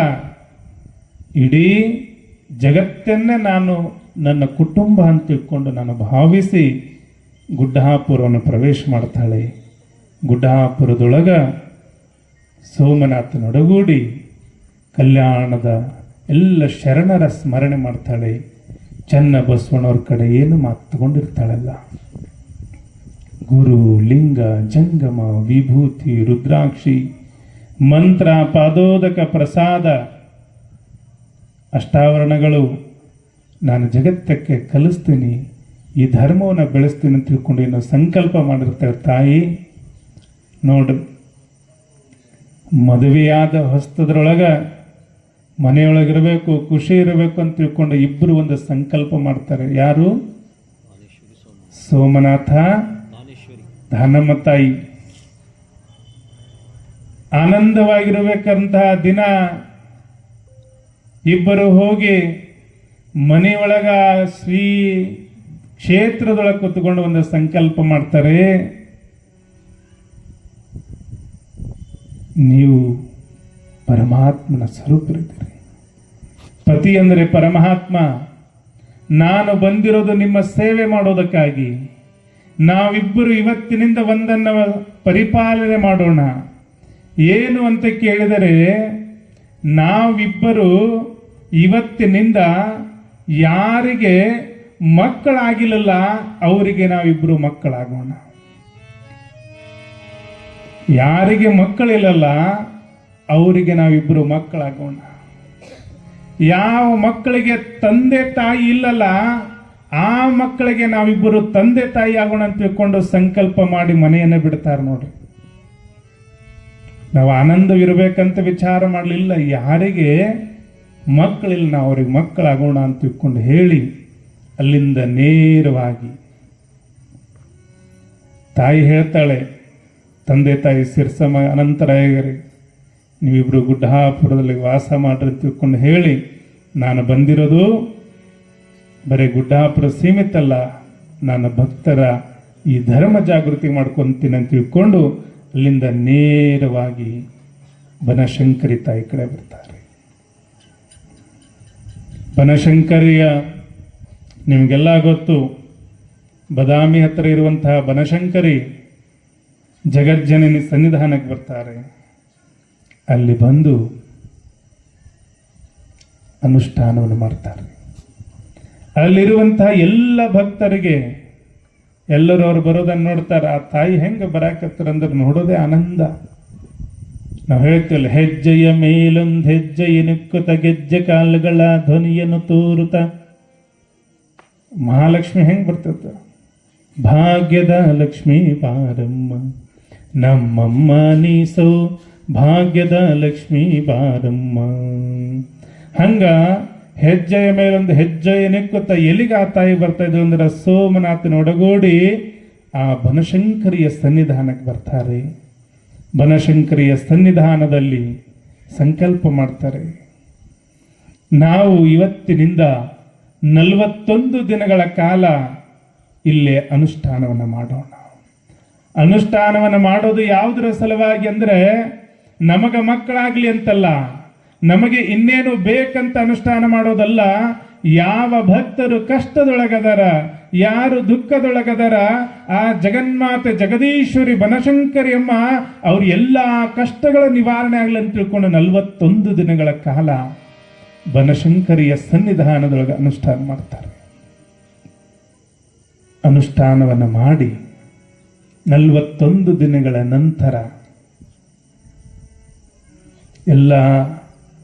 ಇಡೀ ಜಗತ್ತನ್ನೇ ನಾನು ನನ್ನ ಕುಟುಂಬ ಅಂತ ತಿಳ್ಕೊಂಡು ನಾನು ಭಾವಿಸಿ ಗುಡ್ಡಾಪುರವನ್ನು ಪ್ರವೇಶ ಮಾಡ್ತಾಳೆ. ಗುಡ್ಡಾಪುರದೊಳಗ ಸೋಮನಾಥನೊಡಗೂಡಿ ಕಲ್ಯಾಣದ ಎಲ್ಲ ಶರಣರ ಸ್ಮರಣೆ ಮಾಡ್ತಾಳೆ. ಚನ್ನ ಬಸವಣ್ಣವ್ರ ಕಡೆ ಏನು ಮಾತು ತಗೊಂಡಿರ್ತಾಳಲ್ಲ, ಗುರು, ಲಿಂಗ, ಜಂಗಮ, ವಿಭೂತಿ, ರುದ್ರಾಕ್ಷಿ, ಮಂತ್ರ, ಪಾದೋದಕ, ಪ್ರಸಾದ, ಅಷ್ಟಾವರಣಗಳು ನಾನು ಜಗತ್ತಕ್ಕೆ ಕಲಿಸ್ತೀನಿ, ಈ ಧರ್ಮವನ್ನು ಬೆಳೆಸ್ತೀನಿ ಅಂತ ತಿಳ್ಕೊಂಡು ಏನೋ ಸಂಕಲ್ಪ ಮಾಡಿರ್ತಾರೆ ತಾಯಿ. ನೋಡ್ರಿ, ಮದುವೆಯಾದ ಹೊಸ್ತದ್ರೊಳಗೆ ಮನೆಯೊಳಗಿರಬೇಕು, ಖುಷಿ ಇರಬೇಕು ಅಂತ ತಿಳ್ಕೊಂಡು ಇಬ್ಬರು ಒಂದು ಸಂಕಲ್ಪ ಮಾಡ್ತಾರೆ. ಯಾರು? ಸೋಮನಾಥ, ದಾನಮ್ಮ ತಾಯಿ. ಆನಂದವಾಗಿರಬೇಕಂತಹ ದಿನ ಇಬ್ಬರು ಹೋಗಿ ಮನೆಯೊಳಗ ಶ್ರೀ ಕ್ಷೇತ್ರದೊಳಗೆ ಕೂತ್ಕೊಂಡು ಒಂದು ಸಂಕಲ್ಪ ಮಾಡ್ತಾರೆ. ನೀವು ಪರಮಾತ್ಮನ ಸ್ವರೂಪರಿದ್ದೀರಿ. ಪತಿ ಅಂದರೆ ಪರಮಾತ್ಮ. ನಾನು ಬಂದಿರೋದು ನಿಮ್ಮ ಸೇವೆ ಮಾಡೋದಕ್ಕಾಗಿ. ನಾವಿಬ್ಬರು ಇವತ್ತಿನಿಂದ ಒಂದನ್ನು ಪರಿಪಾಲನೆ ಮಾಡೋಣ. ಏನು ಅಂತ ಕೇಳಿದರೆ, ನಾವಿಬ್ಬರು ಇವತ್ತಿನಿಂದ ಯಾರಿಗೆ ಮಕ್ಕಳಾಗಿಲ್ಲ ಅವರಿಗೆ ನಾವಿಬ್ಬರು ಮಕ್ಕಳಾಗೋಣ. ಯಾರಿಗೆ ಮಕ್ಕಳಿಲ್ಲಲ್ಲ ಅವರಿಗೆ ನಾವಿಬ್ಬರು ಮಕ್ಕಳಾಗೋಣ. ಯಾವ ಮಕ್ಕಳಿಗೆ ತಂದೆ ತಾಯಿ ಇಲ್ಲಲ್ಲ ಆ ಮಕ್ಕಳಿಗೆ ನಾವಿಬ್ಬರು ತಂದೆ ತಾಯಿ ಆಗೋಣ ಅಂತ ತಿಳ್ಕೊಂಡು ಸಂಕಲ್ಪ ಮಾಡಿ ಮನೆಯನ್ನೇ ಬಿಡ್ತಾರೆ ನೋಡ್ರಿ. ನಾವು ಆನಂದವಿರ್ಬೇಕಂತ ವಿಚಾರ ಮಾಡಲಿಲ್ಲ. ಯಾರಿಗೆ ಮಕ್ಕಳಿಲ್ಲ ನಾವು ಅವ್ರಿಗೆ ಮಕ್ಕಳಾಗೋಣ ಅಂತ ತಿಳ್ಕೊಂಡು ಹೇಳಿ ಅಲ್ಲಿಂದ ನೇರವಾಗಿ ತಾಯಿ ಹೇಳ್ತಾಳೆ, ತಂದೆ ತಾಯಿ ಸಿರ್ಸಮ್ಮ ಅನಂತರಾಯರಿಗೆ ನೀವಿಬ್ರು ಗುಡ್ಡಾಪುರದಲ್ಲಿ ವಾಸ ಮಾಡ್ರಿ ಅಂತ ತಿಳ್ಕೊಂಡು ಹೇಳಿ, ನಾನು ಬಂದಿರೋದು ಬರೀ ಗುಡ್ಡಾಪುರ ಸೀಮಿತ ಅಲ್ಲ, ನಾನು ಭಕ್ತರ ಈ ಧರ್ಮ ಜಾಗೃತಿ ಮಾಡ್ಕೊಂತೀನಿ ಅಂತ ತಿಳ್ಕೊಂಡು ಅಲ್ಲಿಂದ ನೇರವಾಗಿ ಬನಶಂಕರಿ ತಾಯಿ ಕಡೆ ಬರ್ತಾರೆ. ಬನಶಂಕರಿಯ ನಿಮಗೆಲ್ಲ ಗೊತ್ತು, ಬದಾಮಿ ಹತ್ತಿರ ಇರುವಂತಹ ಬನಶಂಕರಿ ಜಗಜ್ಜನನಿ ಸನ್ನಿಧಾನಕ್ಕೆ ಬರ್ತಾರೆ. ಅಲ್ಲಿ ಬಂದು ಅನುಷ್ಠಾನವನ್ನು ಮಾಡ್ತಾರೆ. ಅಲ್ಲಿರುವಂತಹ ಎಲ್ಲ ಭಕ್ತರಿಗೆ ಎಲ್ಲರೂ ಅವ್ರು ಬರೋದನ್ನು ನೋಡ್ತಾರೆ. ಆ ತಾಯಿ ಹೆಂಗೆ ಬರಾಕತ್ತಾರಂದ್ರೆ ನೋಡೋದೇ ಆನಂದ. ನಾವು ಹೇಳ್ತೀವಲ್ಲ, ಹೆಜ್ಜೆಯ ಮೇಲೊಂದು ಹೆಜ್ಜೆಯ ನಿಕ್ಕುತ್ತ ಗೆಜ್ಜೆ ಕಾಲುಗಳ ಧ್ವನಿಯನ್ನು ತೋರುತ್ತ. ಮಹಾಲಕ್ಷ್ಮಿ ಹೆಂಗೆ ಬರ್ತಿರ್ತ, ಭಾಗ್ಯದ ಲಕ್ಷ್ಮೀ ಬಾರಮ್ಮ ನಮ್ಮಮ್ಮ ನೀಸೋ ಭಾಗ್ಯದ ಲಕ್ಷ್ಮೀ ಬಾರಮ್ಮ. ಹಂಗ ಹೆಜ್ಜೆಯ ಮೇಲೊಂದು ಹೆಜ್ಜೆಯ ನಿಕ್ಕುತ್ತ ಎಲ್ಲಿಗೆ ಆ ತಾಯಿ ಬರ್ತಾ ಇದ್ರು ಅಂದ್ರೆ ಸೋಮನಾಥನ ಒಡಗೂಡಿ ಆ ಬನಶಂಕರಿಯ ಸನ್ನಿಧಾನಕ್ಕೆ ಬರ್ತಾರೆ. ಬನಶಂಕರಿಯ ಸನ್ನಿಧಾನದಲ್ಲಿ ಸಂಕಲ್ಪ ಮಾಡ್ತಾರೆ, ನಾವು ಇವತ್ತಿನಿಂದ 41 ದಿನಗಳ ಕಾಲ ಇಲ್ಲೇ ಅನುಷ್ಠಾನವನ್ನು ಮಾಡೋಣ. ಅನುಷ್ಠಾನವನ್ನು ಮಾಡೋದು ಯಾವುದರ ಸಲುವಾಗಿ ಅಂದರೆ ನಮಗ ಮಕ್ಕಳಾಗ್ಲಿ ಅಂತಲ್ಲ, ನಮಗೆ ಇನ್ನೇನು ಬೇಕಂತ ಅನುಷ್ಠಾನ ಮಾಡೋದಲ್ಲ. ಯಾವ ಭಕ್ತರು ಕಷ್ಟದೊಳಗದರ, ಯಾರು ದುಃಖದೊಳಗದರ, ಆ ಜಗನ್ಮಾತೆ ಜಗದೀಶ್ವರಿ ಬನಶಂಕರಿ ಅಮ್ಮ ಅವ್ರ ಎಲ್ಲ ಕಷ್ಟಗಳ ನಿವಾರಣೆ ಆಗಲಿ ಅಂತ ತಿಳ್ಕೊಂಡು 41 ದಿನಗಳ ಕಾಲ ಬನಶಂಕರಿಯ ಸನ್ನಿಧಾನದೊಳಗೆ ಅನುಷ್ಠಾನ ಮಾಡ್ತಾರೆ. ಅನುಷ್ಠಾನವನ್ನು ಮಾಡಿ 41 ದಿನಗಳ ನಂತರ ಎಲ್ಲ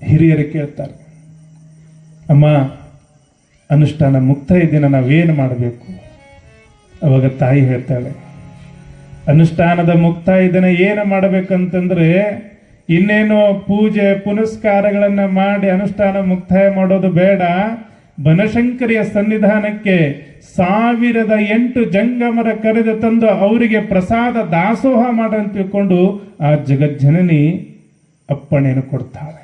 ಹಿರಿಯರು ಕೇಳ್ತಾರೆ, ಅಮ್ಮ ಅನುಷ್ಠಾನ ಮುಕ್ತಾಯ ದಿನ ನಾವೇನು ಮಾಡಬೇಕು? ಅವಾಗ ತಾಯಿ ಹೇಳ್ತಾಳೆ, ಅನುಷ್ಠಾನದ ಮುಕ್ತಾಯ ದಿನ ಏನು ಮಾಡಬೇಕಂತಂದ್ರೆ ಇನ್ನೇನು ಪೂಜೆ ಪುನಸ್ಕಾರಗಳನ್ನು ಮಾಡಿ ಅನುಷ್ಠಾನ ಮುಕ್ತಾಯ ಮಾಡೋದು ಬೇಡ. ಬನಶಂಕರಿಯ ಸನ್ನಿಧಾನಕ್ಕೆ 1008 ಜಂಗಮರ ಕರೆದು ತಂದು ಅವರಿಗೆ ಪ್ರಸಾದ ದಾಸೋಹ ಮಾಡಂತ ತಿಳ್ಕೊಂಡು ಆ ಜಗಜ್ಜನನಿ ಅಪ್ಪಣೆಯನ್ನು ಕೊಡ್ತಾಳೆ.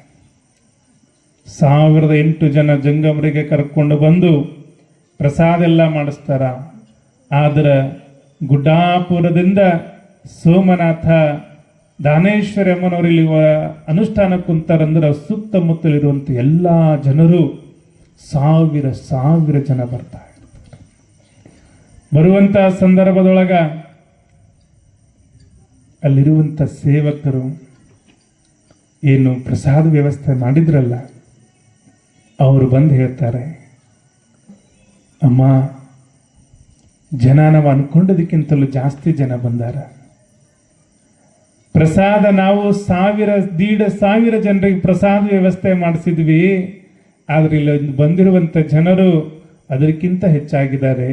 1008 ಜನ ಜಂಗಮರಿಗೆ ಕರ್ಕೊಂಡು ಬಂದು ಪ್ರಸಾದ ಎಲ್ಲ ಮಾಡಿಸ್ತಾರ. ಆದ್ರೆ ಗುಡ್ಡಾಪುರದಿಂದ ಸೋಮನಾಥ ದಾನೇಶ್ವರಿ ಅಮ್ಮನವರು ಇಲ್ಲಿ ಅನುಷ್ಠಾನ ಕುಂತಾರಂದ್ರೆ ಸುತ್ತಮುತ್ತಲಿರುವಂಥ ಎಲ್ಲ ಜನರು 1000 ಜನ ಬರ್ತಾರೆ. ಬರುವಂತ ಸಂದರ್ಭದೊಳಗ ಅಲ್ಲಿರುವಂಥ ಸೇವಕರು ಏನು ಪ್ರಸಾದ ವ್ಯವಸ್ಥೆ ಮಾಡಿದ್ರಲ್ಲ ಅವರು ಬಂದು ಹೇಳ್ತಾರೆ, ಅಮ್ಮ ಜನ ನಾವು ಅನ್ಕೊಂಡದಕ್ಕಿಂತಲೂ ಜಾಸ್ತಿ ಜನ ಬಂದಾರ. ಪ್ರಸಾದ ನಾವು 1,500 ಜನರಿಗೆ ಪ್ರಸಾದ ವ್ಯವಸ್ಥೆ ಮಾಡಿಸಿದ್ವಿ, ಆದ್ರೆ ಇಲ್ಲಿ ಬಂದಿರುವಂಥ ಜನರು ಅದಕ್ಕಿಂತ ಹೆಚ್ಚಾಗಿದ್ದಾರೆ.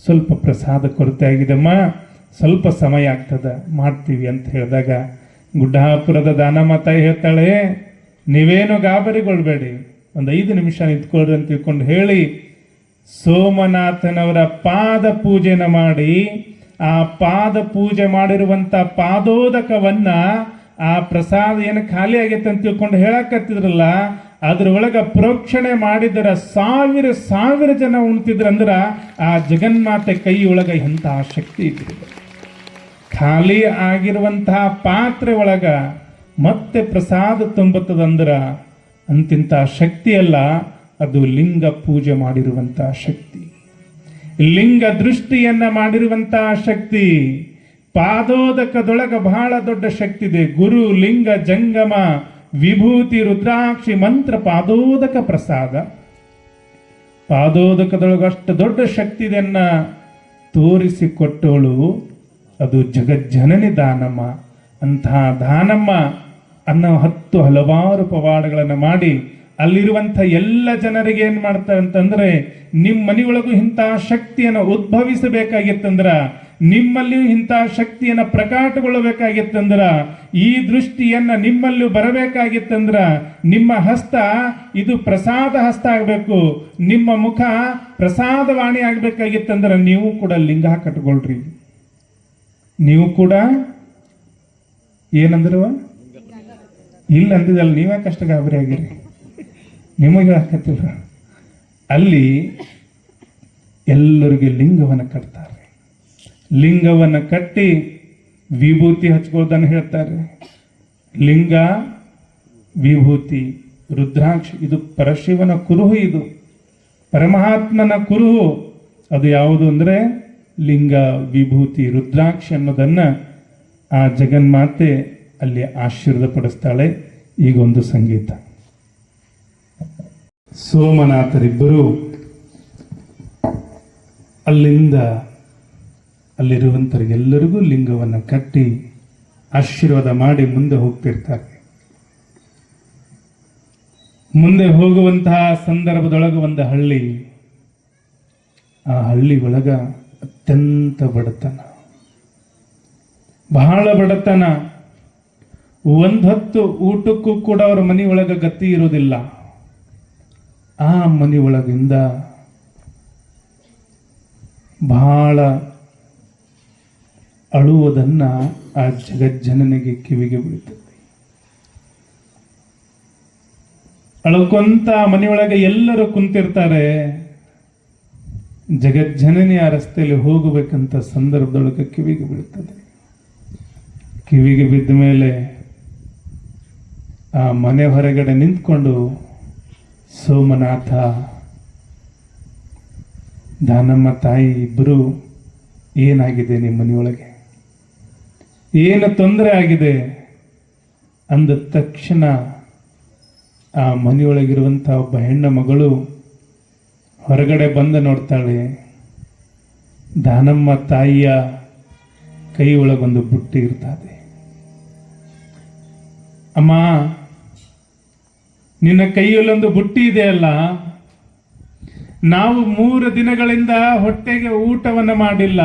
ಸ್ವಲ್ಪ ಪ್ರಸಾದ ಕೊರತೆ ಆಗಿದೆಮ್ಮ, ಸ್ವಲ್ಪ ಸಮಯ ಆಗ್ತದ, ಮಾಡ್ತೀವಿ ಅಂತ ಹೇಳಿದಾಗ ಗುಡ್ಡಾಪುರದ ದಾನಮ್ಮ ತಾಯಿ ಹೇಳ್ತಾಳೆ, ನೀವೇನು ಗಾಬರಿಗೊಳ್ಬೇಡಿ, ಒಂದು 5 ನಿಮಿಷ ನಿಂತ್ಕೊಳ್ರಿ ಅಂತ ತಿಳ್ಕೊಂಡು ಹೇಳಿ ಸೋಮನಾಥನವರ ಪಾದ ಪೂಜೆನ ಮಾಡಿ ಆ ಪಾದ ಪೂಜೆ ಮಾಡಿರುವಂತ ಪಾದೋದಕವನ್ನ ಆ ಪ್ರಸಾದ ಏನು ಖಾಲಿ ಆಗೈತೆ ಅಂತ ತಿಳ್ಕೊಂಡು ಹೇಳಕತ್ತಿದ್ರಲ್ಲ ಅದ್ರೊಳಗ ಪ್ರೋಕ್ಷಣೆ ಮಾಡಿದರ 1000 ಜನ ಉಣ್ತಿದ್ರಂದ್ರ ಆ ಜಗನ್ಮಾತೆ ಕೈ ಒಳಗ ಎಂತಹ ಶಕ್ತಿ ಇತ್ತು. ಖಾಲಿ ಆಗಿರುವಂತಹ ಪಾತ್ರೆ ಒಳಗ ಮತ್ತೆ ಪ್ರಸಾದ ತುಂಬುತ್ತದಂದ್ರ ಅಂತಿಂತ ಶಕ್ತಿ ಅಲ್ಲ, ಅದು ಲಿಂಗ ಪೂಜೆ ಮಾಡಿರುವಂತಹ ಶಕ್ತಿ, ಲಿಂಗ ದೃಷ್ಟಿಯನ್ನ ಮಾಡಿರುವಂತಹ ಶಕ್ತಿ. ಪಾದೋದಕದೊಳಗ ಬಹಳ ದೊಡ್ಡ ಶಕ್ತಿ ಇದೆ. ಗುರು ಲಿಂಗ ಜಂಗಮ ವಿಭೂತಿ ರುದ್ರಾಕ್ಷಿ ಮಂತ್ರ ಪಾದೋದಕ ಪ್ರಸಾದ. ಪಾದೋದಕದೊಳಗಷ್ಟು ದೊಡ್ಡ ಶಕ್ತಿಯನ್ನ ತೋರಿಸಿಕೊಟ್ಟವಳು ಅದು ಜಗಜ್ಜನನಿ ದಾನಮ್ಮ. ಅಂತಹ ದಾನಮ್ಮ ಅನ್ನೋ 10 ಹಲವಾರು ಪವಾಡಗಳನ್ನು ಮಾಡಿ ಅಲ್ಲಿರುವಂಥ ಎಲ್ಲ ಜನರಿಗೆ ಏನ್ ಮಾಡ್ತಾರೆ ಅಂತಂದ್ರೆ, ನಿಮ್ಮ ಮನೆಯೊಳಗೂ ಇಂತಹ ಶಕ್ತಿಯನ್ನು ಉದ್ಭವಿಸಬೇಕಾಗಿತ್ತಂದ್ರ, ನಿಮ್ಮಲ್ಲಿಯೂ ಇಂತಹ ಶಕ್ತಿಯನ್ನು ಪ್ರಕಾಟಗೊಳ್ಳಬೇಕಾಗಿತ್ತಂದ್ರ, ಈ ದೃಷ್ಟಿಯನ್ನ ನಿಮ್ಮಲ್ಲೂ ಬರಬೇಕಾಗಿತ್ತಂದ್ರ, ನಿಮ್ಮ ಹಸ್ತ ಇದು ಪ್ರಸಾದ ಹಸ್ತ ಆಗಬೇಕು, ನಿಮ್ಮ ಮುಖ ಪ್ರಸಾದವಾಣಿ ಆಗ್ಬೇಕಾಗಿತ್ತಂದ್ರ ನೀವು ಕೂಡ ಲಿಂಗ ಕಟ್ಕೊಳ್ರಿ. ನೀವು ಕೂಡ ಏನಂದ್ರವ ಇಲ್ಲ ಅಂದಿದ್ದಲ್ಲ, ನೀವೇ ಕಷ್ಟ ಗಾಬರಿ ಆಗಿರಿ, ನಿಮಗೆ ಹಾಕತ್ತಿಲ್ಲ. ಅಲ್ಲಿ ಎಲ್ಲರಿಗೆ ಲಿಂಗವನ್ನು ಕಟ್ತಾರೆ. ಲಿಂಗವನ್ನು ಕಟ್ಟಿ ವಿಭೂತಿ ಹಚ್ಕೋದನ್ನು ಹೇಳ್ತಾರೆ. ಲಿಂಗ, ವಿಭೂತಿ, ರುದ್ರಾಕ್ಷಿ ಇದು ಪರಶಿವನ ಕುರುಹು, ಇದು ಪರಮಾತ್ಮನ ಕುರುಹು. ಅದು ಯಾವುದು ಅಂದರೆ ಲಿಂಗ, ವಿಭೂತಿ, ರುದ್ರಾಕ್ಷಿ ಅನ್ನೋದನ್ನ ಆ ಜಗನ್ಮಾತೆ ಅಲ್ಲಿ ಆಶೀರ್ವಾದ ಪಡಿಸ್ತಾಳೆ. ಈಗೊಂದು ಸಂಗೀತ. ಸೋಮನಾಥರಿಬ್ಬರು ಅಲ್ಲಿಂದ ಅಲ್ಲಿರುವಂಥವ್ರಿಗೆಲ್ಲರಿಗೂ ಲಿಂಗವನ್ನು ಕಟ್ಟಿ ಆಶೀರ್ವಾದ ಮಾಡಿ ಮುಂದೆ ಹೋಗ್ತಿರ್ತಾರೆ. ಮುಂದೆ ಹೋಗುವಂತಹ ಸಂದರ್ಭದೊಳಗೆ ಒಂದು ಹಳ್ಳಿ, ಆ ಹಳ್ಳಿ ಒಳಗ ಅತ್ಯಂತ ಬಡತನ, ಬಹಳ ಬಡತನ. ಹೊತ್ತು ಊಟಕ್ಕೂ ಕೂಡ ಅವ್ರ ಮನೆಯೊಳಗ ಗತಿ ಇರೋದಿಲ್ಲ. ಆ ಮನೆಯೊಳಗಿಂದ ಬಹಳ ಅಳುವುದನ್ನ ಆ ಜಗಜ್ಜನನಿಗೆ ಕಿವಿಗೆ ಬೀಳುತ್ತದೆ. ಅಳುಕೊಂತ ಮನೆಯೊಳಗೆ ಎಲ್ಲರೂ ಕುಂತಿರ್ತಾರೆ. ಜಗಜ್ಜನನಿ ಆ ರಸ್ತೆಯಲ್ಲಿ ಹೋಗಬೇಕಂತ ಸಂದರ್ಭದೊಳಗೆ ಕಿವಿಗೆ ಬೀಳುತ್ತದೆ. ಕಿವಿಗೆ ಬಿದ್ದ ಮೇಲೆ ಆ ಮನೆ ಹೊರಗಡೆ ನಿಂತ್ಕೊಂಡು ಸೋಮನಾಥ, ದಾನಮ್ಮ ತಾಯಿ ಇಬ್ಬರು ಏನಾಗಿದೆ ನಿಮ್ಮ ಮನೆಯೊಳಗೆ, ಏನು ತೊಂದರೆ ಆಗಿದೆ ಅಂದ ತಕ್ಷಣ ಆ ಮನೆಯೊಳಗಿರುವಂಥ ಒಬ್ಬ ಹೆಣ್ಣು ಮಗಳು ಹೊರಗಡೆ ಬಂದು ನೋಡ್ತಾಳೆ. ದಾನಮ್ಮ ತಾಯಿಯ ಕೈ ಒಳಗೊಂದು ಬುಟ್ಟಿ ಇರ್ತದೆ. ಅಮ್ಮ, ನಿನ್ನ ಕೈಯಲ್ಲೊಂದು ಬುಟ್ಟಿ ಇದೆಯಲ್ಲ, ನಾವು 3 ದಿನಗಳಿಂದ ಹೊಟ್ಟೆಗೆ ಊಟವನ್ನು ಮಾಡಿಲ್ಲ.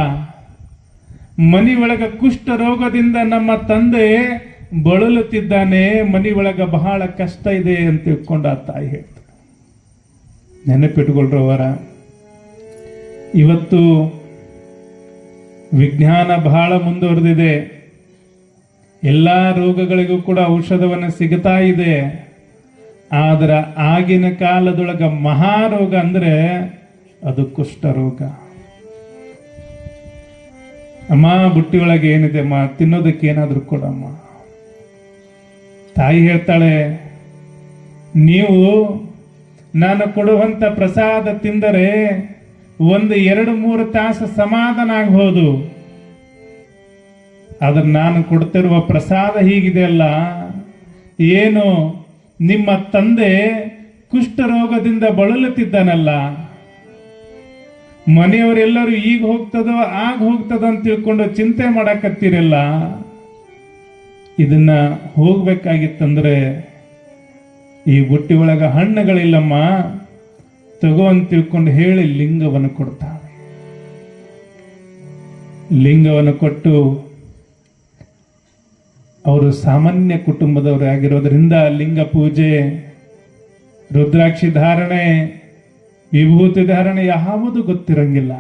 ಮನೆಯೊಳಗ ಕುಷ್ಠ ರೋಗದಿಂದ ನಮ್ಮ ತಂದೆ ಬಳಲುತ್ತಿದ್ದಾನೆ, ಮನೆಯೊಳಗ ಬಹಳ ಕಷ್ಟ ಇದೆ ಅಂತ ತಿಳ್ಕೊಂಡು ಆ ತಾಯಿ ಹೇಳ್ತಾರೆ. ನೆನಪಿಟ್ಕೊಳ್ರವರ, ಇವತ್ತು ವಿಜ್ಞಾನ ಬಹಳ ಮುಂದುವರೆದಿದೆ. ಎಲ್ಲ ರೋಗಗಳಿಗೂ ಕೂಡ ಔಷಧವನ್ನು ಸಿಗುತ್ತಾ ಇದೆ. ಆದ್ರೆ ಆಗಿನ ಕಾಲದೊಳಗ ಮಹಾರೋಗ ಅಂದ್ರೆ ಅದು ಕುಷ್ಠರೋಗ. ಅಮ್ಮ, ಬುಟ್ಟಿ ಒಳಗೆ ಏನಿದೆ ಅಮ್ಮ, ತಿನ್ನೋದಕ್ಕೆ ಏನಾದ್ರೂ ಕೊಡಮ್ಮ. ತಾಯಿ ಹೇಳ್ತಾಳೆ, ನೀವು ನಾನು ಕೊಡುವಂತ ಪ್ರಸಾದ ತಿಂದರೆ 1-2-3 ತಾಸು ಸಮಾಧಾನ ಆಗಬಹುದು. ಆದ್ರೆ ನಾನು ಕೊಡ್ತಿರುವ ಪ್ರಸಾದ ಹೀಗಿದೆಯಲ್ಲ, ಏನು ನಿಮ್ಮ ತಂದೆ ಕುಷ್ಠರೋಗದಿಂದ ಬಳಲುತ್ತಿದ್ದಾನಲ್ಲ, ಮನೆಯವರೆಲ್ಲರೂ ಈಗ ಹೋಗ್ತದೋ ಆಗ ಹೋಗ್ತದೋ ಅಂತ ತಿಳ್ಕೊಂಡು ಚಿಂತೆ ಮಾಡಕತ್ತೀರಲ್ಲ, ಇದನ್ನ ಹೋಗ್ಬೇಕಾಗಿತ್ತಂದ್ರೆ ಈ ಬುಟ್ಟಿ ಒಳಗ ಹಣ್ಣುಗಳಿಲ್ಲಮ್ಮ, ತಗೋ ಅಂತ ತಿಳ್ಕೊಂಡು ಹೇಳಿ ಲಿಂಗವನ್ನು ಕೊಡ್ತಾಳೆ. ಲಿಂಗವನ್ನು ಕೊಟ್ಟು, ಅವರು ಸಾಮಾನ್ಯ ಕುಟುಂಬದವರು ಆಗಿರೋದ್ರಿಂದ ಲಿಂಗ ಪೂಜೆ, ರುದ್ರಾಕ್ಷಿ ಧಾರಣೆ, ವಿಭೂತಿ ಧಾರಣೆ ಯಾವುದು ಗೊತ್ತಿರಂಗಿಲ್ಲ.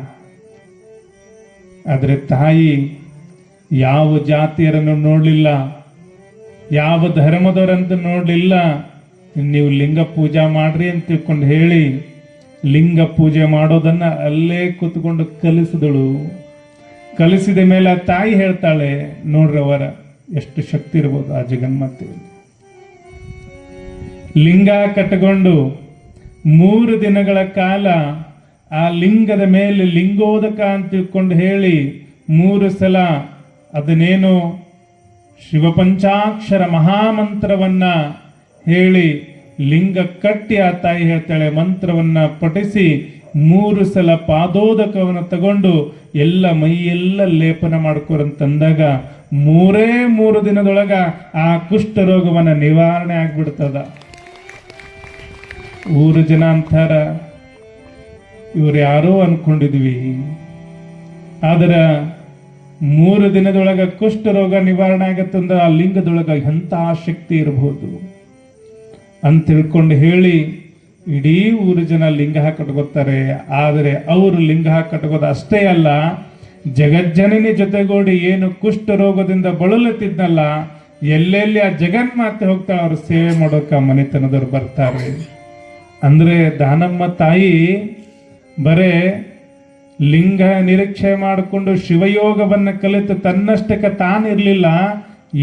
ಆದರೆ ತಾಯಿ ಯಾವ ಜಾತಿಯರನ್ನು ನೋಡಲಿಲ್ಲ, ಯಾವ ಧರ್ಮದವರಂತ ನೋಡಲಿಲ್ಲ. ನೀವು ಲಿಂಗ ಪೂಜೆ ಮಾಡ್ರಿ ಅಂತ ತಿಳ್ಕೊಂಡು ಹೇಳಿ ಲಿಂಗ ಪೂಜೆ ಮಾಡೋದನ್ನ ಅಲ್ಲೇ ಕೂತ್ಕೊಂಡು ಕಲಿಸಿದಳು. ಕಲಿಸಿದ ಮೇಲೆ ತಾಯಿ ಹೇಳ್ತಾಳೆ, ನೋಡ್ರವರ ಎಷ್ಟು ಶಕ್ತಿ ಇರ್ಬೋದು ಆ ಜಗನ್ಮಾತೆಯಲ್ಲಿ. ಲಿಂಗ ಕಟ್ಟಿಕೊಂಡು 3 ದಿನಗಳ ಕಾಲ ಆ ಲಿಂಗದ ಮೇಲೆ ಲಿಂಗೋದಕ ಅಂತ ತಿಳ್ಕೊಂಡು ಹೇಳಿ 3 ಸಲ ಅದನ್ನೇನು ಶಿವಪಂಚಾಕ್ಷರ ಮಹಾಮಂತ್ರವನ್ನ ಹೇಳಿ ಲಿಂಗ ಕಟ್ಟಿ ಆ ತಾಯಿ ಹೇಳ್ತಾಳೆ, ಮಂತ್ರವನ್ನ ಪಠಿಸಿ 3 ಸಲ ಪಾದೋದಕವನ್ನು ತಗೊಂಡು ಎಲ್ಲ ಮೈಯೆಲ್ಲ ಲೇಪನ ಮಾಡ್ಕೊರಂತಂದಾಗ 3 ದಿನದೊಳಗ ಆ ಕುಷ್ಠ ರೋಗವನ್ನ ನಿವಾರಣೆ ಆಗ್ಬಿಡ್ತದ. ಊರು ಜನ ಅಂತಾರ, ಇವ್ರು ಯಾರೋ ಅನ್ಕೊಂಡಿದ್ವಿ, ಆದ್ರ 3 ದಿನದೊಳಗ ಕುಷ್ಠ ರೋಗ ನಿವಾರಣೆ ಆಗತ್ತಂದ್ರ ಆ ಲಿಂಗದೊಳಗ ಎಂಥ ಶಕ್ತಿ ಇರಬಹುದು ಅಂತ ತಿಳ್ಕೊಂಡು ಹೇಳಿ ಇಡೀ ಊರು ಜನ ಲಿಂಗ ಕಟ್ಕೋತಾರೆ. ಆದರೆ ಅವರು ಲಿಂಗ ಕಟ್ಕೋದು ಅಷ್ಟೇ ಅಲ್ಲ, ಜಗಜ್ಜನನಿ ಜೊತೆಗೂಡಿ ಏನು ಕುಷ್ಠ ರೋಗದಿಂದ ಬಳಲುತ್ತಿದ್ನಲ್ಲ, ಎಲ್ಲೆಲ್ಲಿ ಆ ಜಗನ್ಮಾತೆ ಹೋಗ್ತಾ ಅವ್ರ ಸೇವೆ ಮಾಡೋಕ ಮನೆತನದವ್ರು ಬರ್ತಾರೆ. ಅಂದ್ರೆ ದಾನಮ್ಮ ತಾಯಿ ಬರೇ ಲಿಂಗ ನಿರೀಕ್ಷೆ ಮಾಡಿಕೊಂಡು ಶಿವಯೋಗವನ್ನ ಕಲಿತು ತನ್ನಷ್ಟಕ್ಕೆ ತಾನಿರ್ಲಿಲ್ಲ,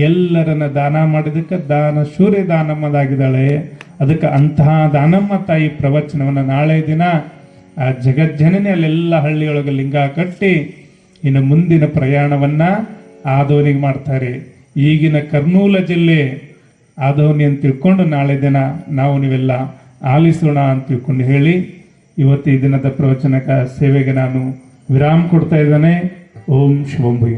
ಎಲ್ಲರನ್ನ ದಾನ ಮಾಡಿದಕ್ಕೆ ಶೂರ್ಯ ದಾನಮ್ಮದಾಗಿದ್ದಾಳೆ. ಅದಕ್ಕೆ ಅಂತಹ ದಾನಮ್ಮ ತಾಯಿ ಪ್ರವಚನವನ್ನು ನಾಳೆ ದಿನ ಆ ಜಗಜ್ಜನನಿ ಅಲ್ಲೆಲ್ಲ ಹಳ್ಳಿಯೊಳಗೆ ಲಿಂಗ ಕಟ್ಟಿ ಇನ್ನು ಮುಂದಿನ ಪ್ರಯಾಣವನ್ನ ಆದೋನಿಗೆ ಮಾಡ್ತಾರೆ. ಈಗಿನ ಕರ್ನೂಲ ಜಿಲ್ಲೆ ಆದೋನಿ ಅಂತ ತಿಳ್ಕೊಂಡು ನಾಳೆ ದಿನ ನಾವು ನೀವೆಲ್ಲ ಆಲಿಸೋಣ ಅಂತ ತಿಳ್ಕೊಂಡು ಹೇಳಿ ಇವತ್ತು ಈ ದಿನದ ಪ್ರವಚನಕ ಸೇವೆಗೆ ನಾನು ವಿರಾಮ ಕೊಡ್ತಾ ಇದ್ದೇನೆ. ಓಂ ಶುಭಂ ಭೂಯಾತ್.